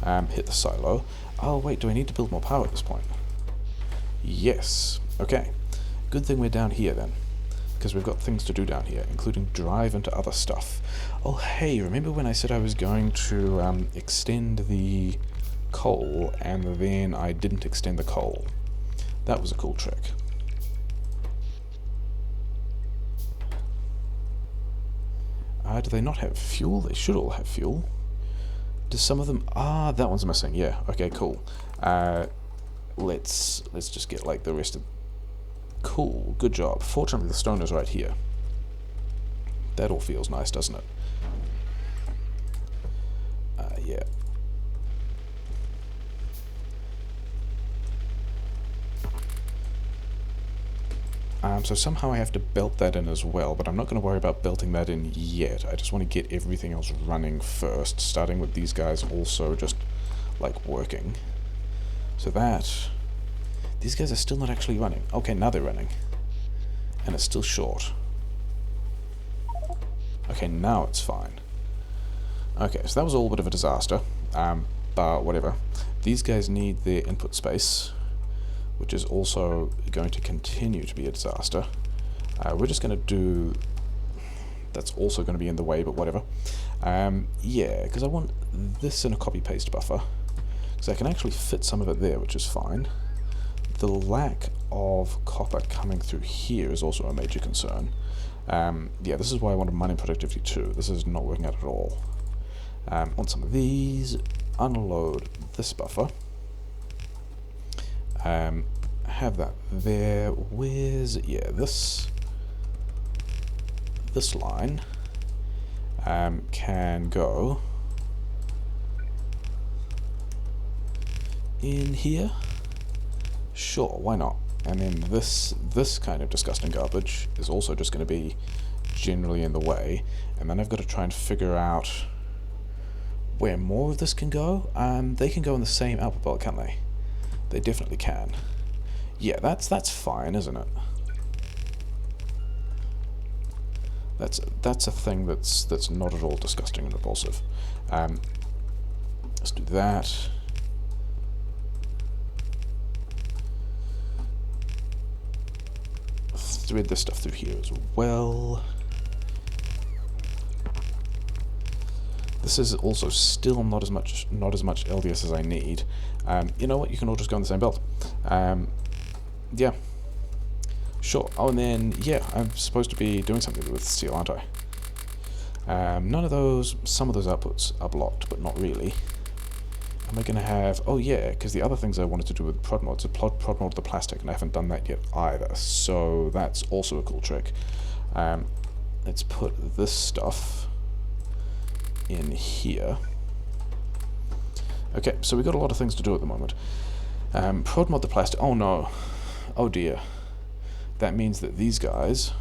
Hit the silo. Oh wait, do I need to build more power at this point? Yes. Okay. Good thing we're down here then, because we've got things to do down here, including drive into other stuff. Oh hey, remember when I said I was going to extend the coal, and then I didn't extend the coal? That was a cool trick. Do they not have fuel? They should all have fuel. Do some of them... Ah, that one's missing. Yeah, okay, cool. Let's just get like the rest of... Cool, good job. Fortunately the stone is right here. That all feels nice, doesn't it? Yeah. So somehow I have to belt that in as well, but I'm not going to worry about belting that in yet. I just want to get everything else running first, starting with these guys also just, like, working. So that... These guys are still not actually running. Okay, now they're running. And it's still short. Okay, now it's fine. Okay, so that was all a bit of a disaster. But whatever. These guys need their input space, which is also going to continue to be a disaster. We're just going to do... That's also going to be in the way, but whatever. Yeah, because I want this in a copy-paste buffer. Because I can actually fit some of it there, which is fine. The lack of copper coming through here is also a major concern. Yeah, this is why I wanted mining productivity 2. This is not working out at all. On some of these, unload this buffer. Have that there. Where's... yeah, this line can go in here. Sure, why not? And then this kind of disgusting garbage is also just going to be generally in the way. And then I've got to try and figure out where more of this can go. They can go in the same output belt, can't they? They definitely can. Yeah, that's fine, isn't it? That's a thing that's not at all disgusting and repulsive. Let's do that. Thread this stuff through here as well. This is also still not as much LDS as I need. You know what? You can all just go on the same belt. Yeah. Sure. Oh, and then yeah, I'm supposed to be doing something with steel, aren't I? None of those. Some of those outputs are blocked, but not really. Am I going to have... oh yeah, because the other things I wanted to do with prod mods, prod mod the plastic, and I haven't done that yet either. So that's also a cool trick. Let's put this stuff in here. Okay, so we've got a lot of things to do at the moment. Prod mod the plastic. Oh no. Oh dear. That means that these guys...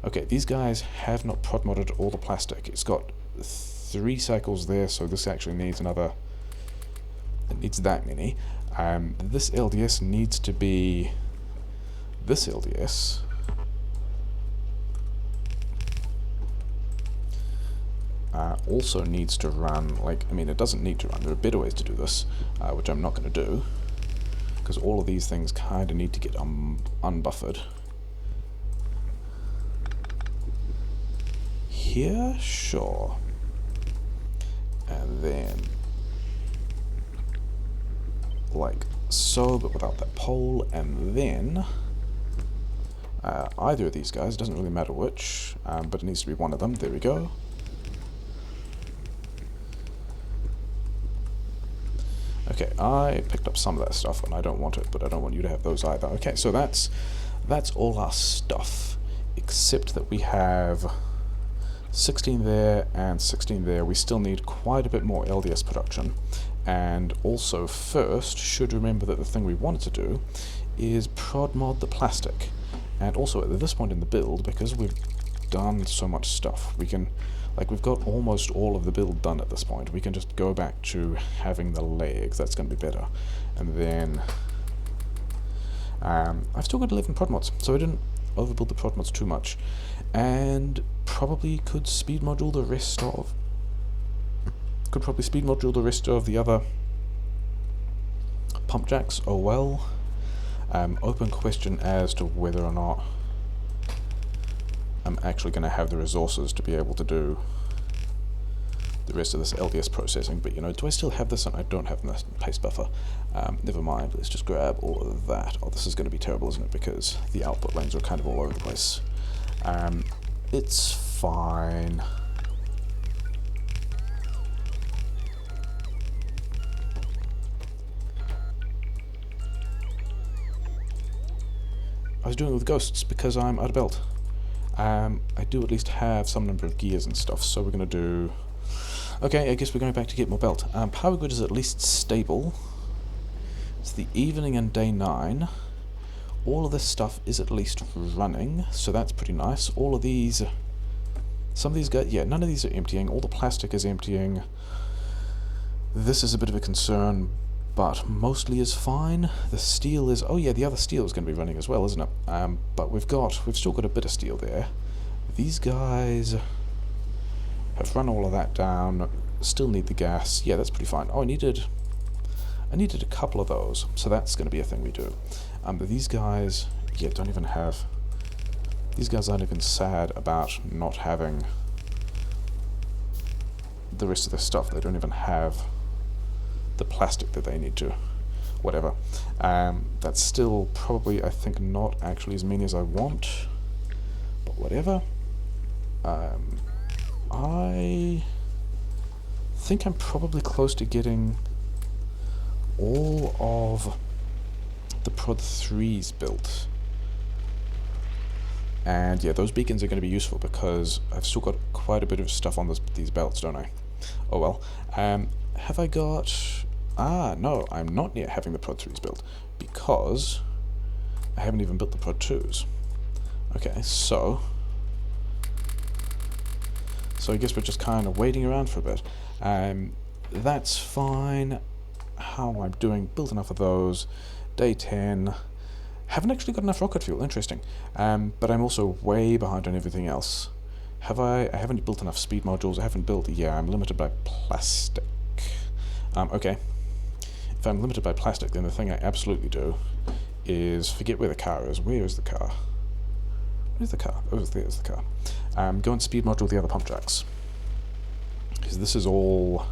okay, these guys have not prod modded all the plastic. It's got 3 cycles there, so this actually needs another... it needs that many. This LDS needs to be... this LDS... also needs to run, like, I mean, it doesn't need to run. There are better ways to do this, which I'm not going to do, because all of these things kind of need to get unbuffered. Here? Sure. And then, like so, but without that pole, and then either of these guys, doesn't really matter which, but it needs to be one of them. There we go. Okay, I picked up some of that stuff, and I don't want it, but I don't want you to have those either. Okay, so that's all our stuff, except that we have 16 there and 16 there. We still need quite a bit more LDS production, and also first should remember that the thing we wanted to do is prod mod the plastic. And also at this point in the build, because we've done so much stuff, we can... like, we've got almost all of the build done at this point. We can just go back to having the legs. That's going to be better. And then... I've still got 11 prod mods, so I didn't overbuild the prod mods too much. And probably could speed module the rest of... could probably speed module the rest of the other pump jacks. Oh well. Open question as to whether or not I'm actually going to have the resources to be able to do the rest of this LDS processing, but you know, do I still have this? And I don't have the paste buffer. Never mind, let's just grab all of that. Oh, this is going to be terrible, isn't it? Because the output lanes are kind of all over the place. It's fine. was doing it with ghosts because I'm out of belt. I do at least have some number of gears and stuff, so we're going to do... Okay, I guess we're going back to get more belt. Power grid is at least stable. It's the evening and day 9. All of this stuff is at least running, so that's pretty nice. All of these... Some of these guys... Yeah, none of these are emptying. All the plastic is emptying. This is a bit of a concern, but mostly is fine. The steel is... Oh yeah, the other steel is going to be running as well, isn't it? But we've still got a bit of steel there. These guys have run all of that down. Still need the gas. Yeah, that's pretty fine. Oh, I needed a couple of those, so that's going to be a thing we do. But these guys, yeah, don't even have... These guys aren't even sad about not having the rest of their stuff. They don't even have the plastic that they need to. Whatever. That's still probably, I think, not actually as many as I want. But whatever. I think I'm probably close to getting all of the Prod 3s built. And yeah, those beacons are going to be useful because I've still got quite a bit of stuff on these belts, don't I? Oh well. Have I got... Ah, no, I'm not yet having the Prod 3s built because I haven't even built the Prod 2s. Okay, so I guess we're just kind of waiting around for a bit. That's fine. How I'm doing, built enough of those. Day 10. Haven't actually got enough rocket fuel, interesting. But I'm also way behind on everything else. I haven't built enough speed modules. I haven't built... Yeah, I'm limited by plastic. Okay. If I'm limited by plastic, then the thing I absolutely do is forget where the car is. Where is the car? Where's the car? Oh, there's the car. Go and speed module the other pump jacks. Because this is all...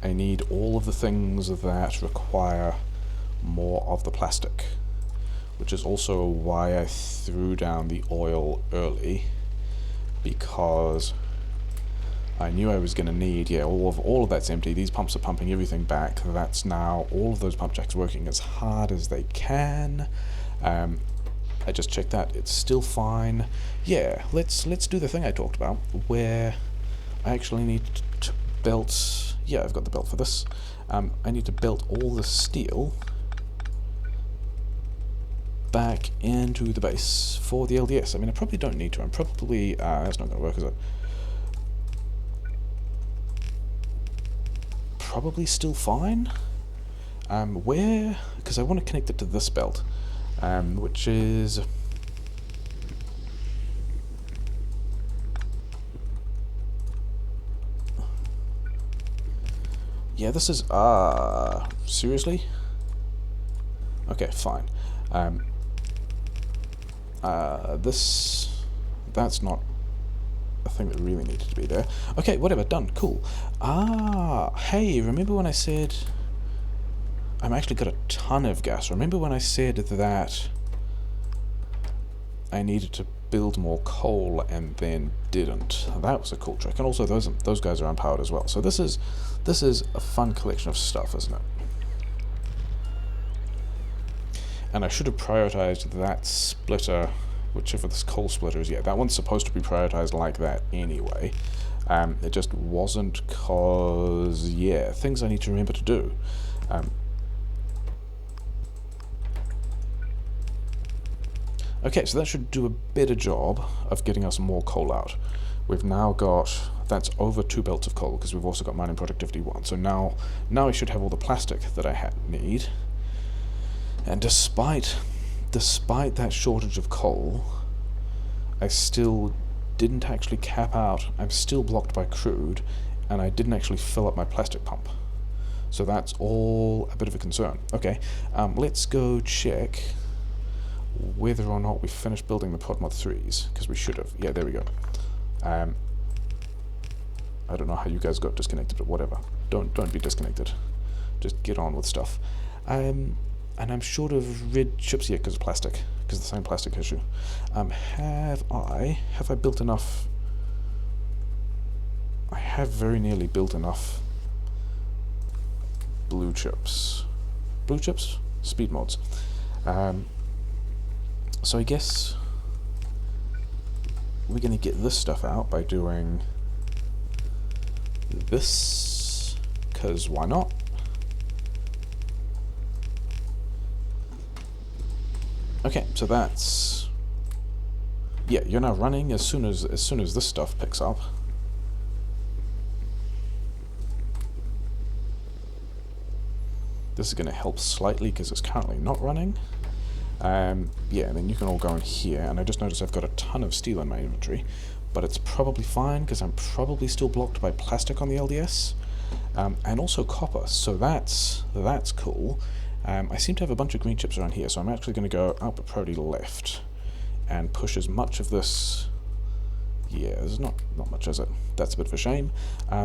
I need all of the things that require more of the plastic. Which is also why I threw down the oil early. Because I knew I was going to need... Yeah, all of that's empty. These pumps are pumping everything back. That's now all of those pump jacks working as hard as they can. I just checked that. It's still fine. Yeah, let's do the thing I talked about, where I actually need to belt... Yeah, I've got the belt for this. I need to belt all the steel back into the base for the LDS. I mean, I probably don't need to. I'm probably... that's not going to work, is it? Probably still fine. Where? Because I want to connect it to this belt. Which is... Yeah, this is... seriously? Okay, fine. That's not a thing that really needed to be there. Okay, whatever, done, cool. Hey, remember when I said... I've actually got a ton of gas. Remember when I said that I needed to build more coal and then didn't? That was a cool trick. And also those guys are unpowered as well. So this is a fun collection of stuff, isn't it? And I should have prioritized that splitter, whichever this coal splitter is. Yeah, that one's supposed to be prioritized like that anyway. It just wasn't cause, yeah, things I need to remember to do. Okay, so that should do a better job of getting us more coal out. We've now got, that's over 2 belts of coal, because we've also got mining productivity 1. So now I should have all the plastic that I need. And despite that shortage of coal, I still didn't actually cap out. I'm still blocked by crude, and I didn't actually fill up my plastic pump. So that's all a bit of a concern. Okay, let's go check whether or not we finished building the Prod Mod 3s, because we should have. Yeah, there we go. I don't know how you guys got disconnected, but whatever. Don't be disconnected. Just get on with stuff. And I'm short of red chips here because of plastic, because of the same plastic issue. Have I built enough? I have very nearly built enough blue chips. Blue chips? Speed mods. So I guess we're going to get this stuff out by doing this, because why not? Okay, so that's... yeah, you're now running as soon as this stuff picks up. This is going to help slightly because it's currently not running. Yeah, and then you can all go in here, and I just noticed I've got a ton of steel in my inventory, but it's probably fine because I'm probably still blocked by plastic on the LDS, and also copper, so that's cool. I seem to have a bunch of green chips around here, so I'm actually going to go up but priority left and push as much of this. Yeah, there's not much, is it? That's a bit of a shame.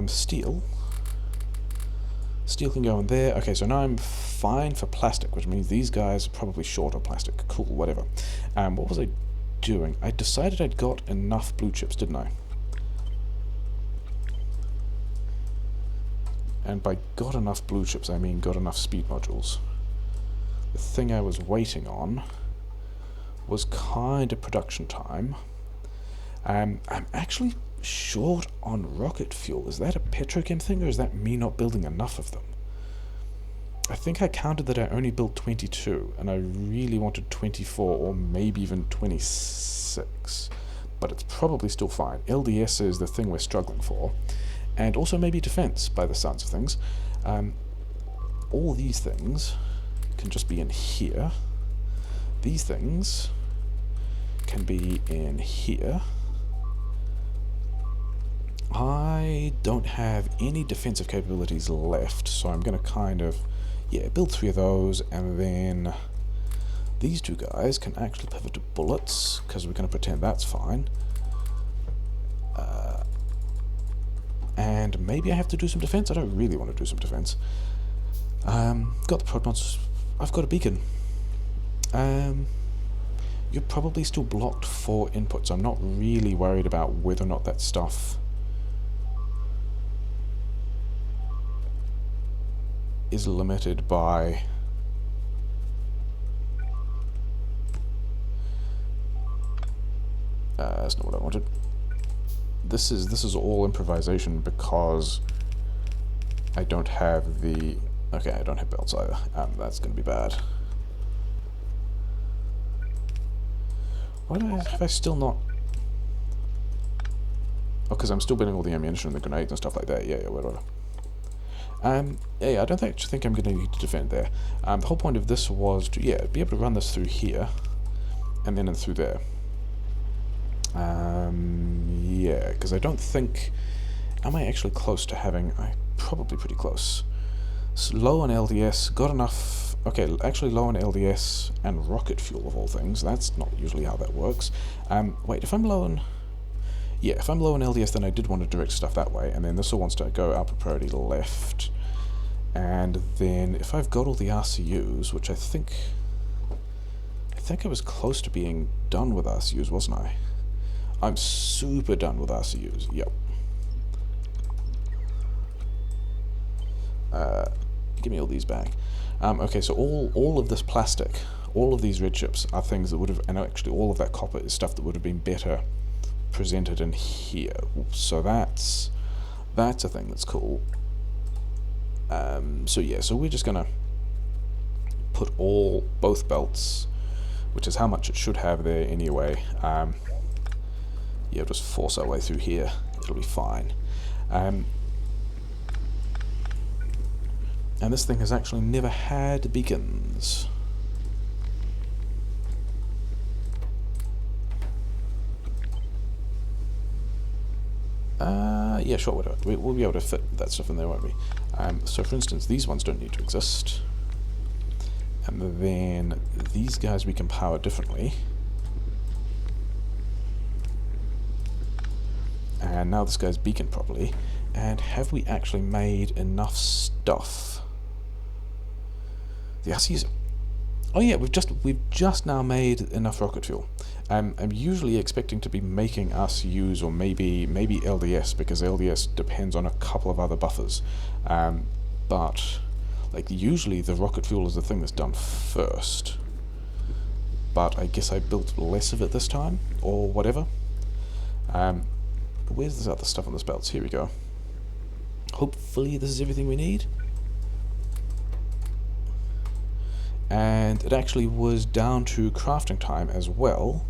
Steel can go in there. Okay, so now I'm fine for plastic, which means these guys are probably short of plastic. Cool, whatever. What was I doing? I decided I'd got enough blue chips, didn't I? And by got enough blue chips, I mean got enough speed modules. The thing I was waiting on was kind of production time. I'm actually short on rocket fuel. Is that a petrochem thing, or is that me not building enough of them? I think I counted that I only built 22, and I really wanted 24 or maybe even 26. But it's probably still fine. LDS is the thing we're struggling for. And also maybe defense, by the sounds of things. All these things can just be in here. These things can be in here. I don't have any defensive capabilities left, so I'm going to kind of, yeah, build 3 of those, and then these 2 guys can actually pivot to bullets, because we're going to pretend that's fine. And maybe I have to do some defense. I don't really want to do some defense. Got the protons. I've got a beacon. You're probably still blocked for input, so I'm not really worried about whether or not that stuff is limited by that's not what I wanted. This is all improvisation because I don't have the... okay, I don't have belts either. That's going to be bad. Why have I still not... oh, because I'm still building all the ammunition and the grenades and stuff like that. Yeah, whatever. Yeah, I don't actually think I'm going to need to defend there. The whole point of this was to, yeah, be able to run this through here, and then in through there. Yeah, because I don't think... am I actually close to having... I'm probably pretty close. So low on LDS, got enough... okay, actually low on LDS and rocket fuel of all things. That's not usually how that works. Wait, if I'm low on... yeah, if I'm low on LDS, then I did want to direct stuff that way, and then this one wants to go up a priority left. And then if I've got all the RCUs, which I think I was close to being done with RCUs, wasn't I? I'm super done with RCUs, yep. Give me all these back. Okay, so all of this plastic, all of these red chips are things that would have, and actually all of that copper is stuff that would have been better presented in here. So that's a thing that's cool. So yeah, so we're just gonna put both belts, which is how much it should have there anyway. Yeah, just force our way through here. It'll be fine. And this thing has actually never had beacons. Yeah, sure, whatever. We'll be able to fit that stuff in there, won't we? So for instance, these ones don't need to exist. And then these guys we can power differently. And now this guy's beacon properly. And have we actually made enough stuff? The RCUs... oh yeah, we've just now made enough rocket fuel. I'm usually expecting to be making RCUs or maybe LDS, because LDS depends on a couple of other buffers. But like usually the rocket fuel is the thing that's done first. but I guess I built less of it this time, or whatever. Where's this other stuff on this belt? Here we go. Hopefully this is everything we need. And it actually was down to crafting time as well.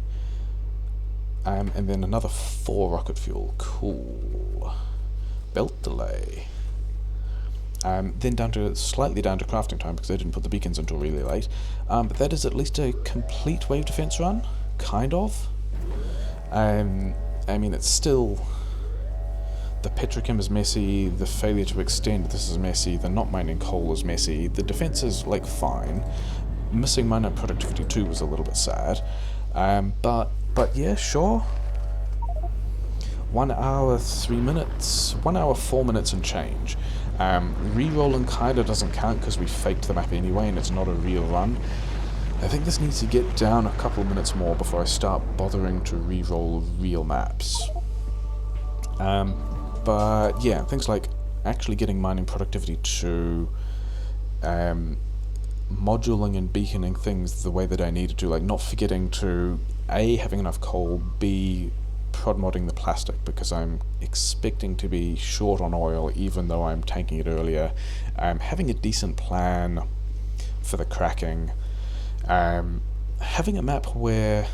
And then another 4 rocket fuel. Cool. Belt delay. Then slightly down to crafting time because I didn't put the beacons until really late. But that is at least a complete wave defense run, kind of. I mean, it's still... The petrochem is messy, the failure to extend this is messy, the not mining coal is messy, the defense is, like, fine. Missing miner productivity 2 was a little bit sad. But yeah, sure. 1 hour 3 minutes, 1 hour 4 minutes and change. Rerolling kinda doesn't count because we faked the map anyway and it's not a real run. I think this needs to get down a couple of minutes more before I start bothering to reroll real maps. But yeah, things like actually getting mining productivity 2, moduling and beaconing things the way that I needed to, like not forgetting to A, having enough coal, B, prod modding the plastic because I'm expecting to be short on oil even though I'm tanking it earlier, having a decent plan for the cracking, having a map where,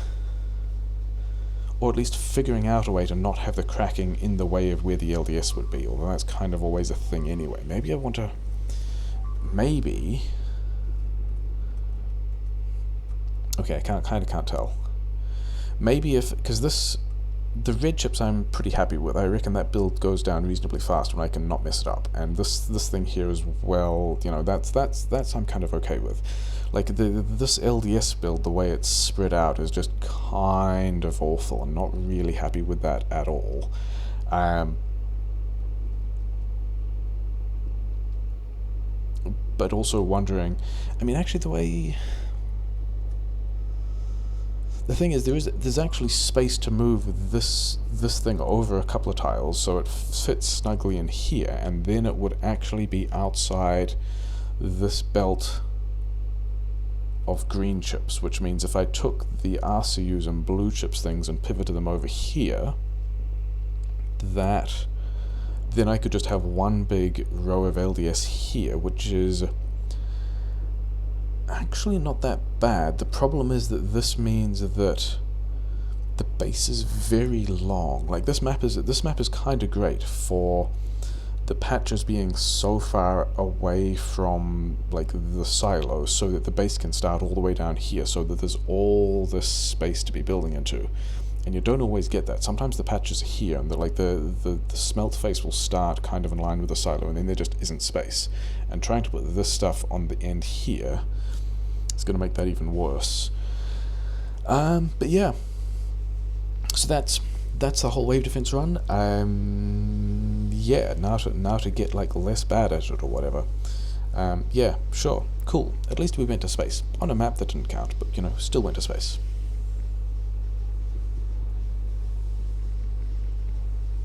or at least figuring out a way to not have the cracking in the way of where the LDS would be, although that's kind of always a thing anyway. Maybe I want to... Maybe... Okay, I kind of can't tell. Maybe if... Because this... The red chips I'm pretty happy with. I reckon that build goes down reasonably fast when I can not mess it up. And this thing here as well, you know, that's I'm kind of okay with. Like, this LDS build, the way it's spread out is just kind of awful. I'm not really happy with that at all. But also wondering... I mean, actually the way... The thing is, there's actually space to move this thing over a couple of tiles, so it fits snugly in here, and then it would actually be outside this belt of green chips, which means if I took the RCUs and blue chips things and pivoted them over here, then I could just have one big row of LDS here, which is actually not that bad. The problem is that this means that the base is very long. Like, this map is kind of great for the patches being so far away from, like, the silos, so that the base can start all the way down here, so that there's all this space to be building into. And you don't always get that. Sometimes the patches are here, and the smelt face will start kind of in line with the silo, and then there just isn't space. And trying to put this stuff on the end here is going to make that even worse. But yeah, so that's the whole wave defense run. Yeah, now to get like less bad at it or whatever. Yeah, sure, cool. At least we went to space on a map that didn't count, but you know, still went to space.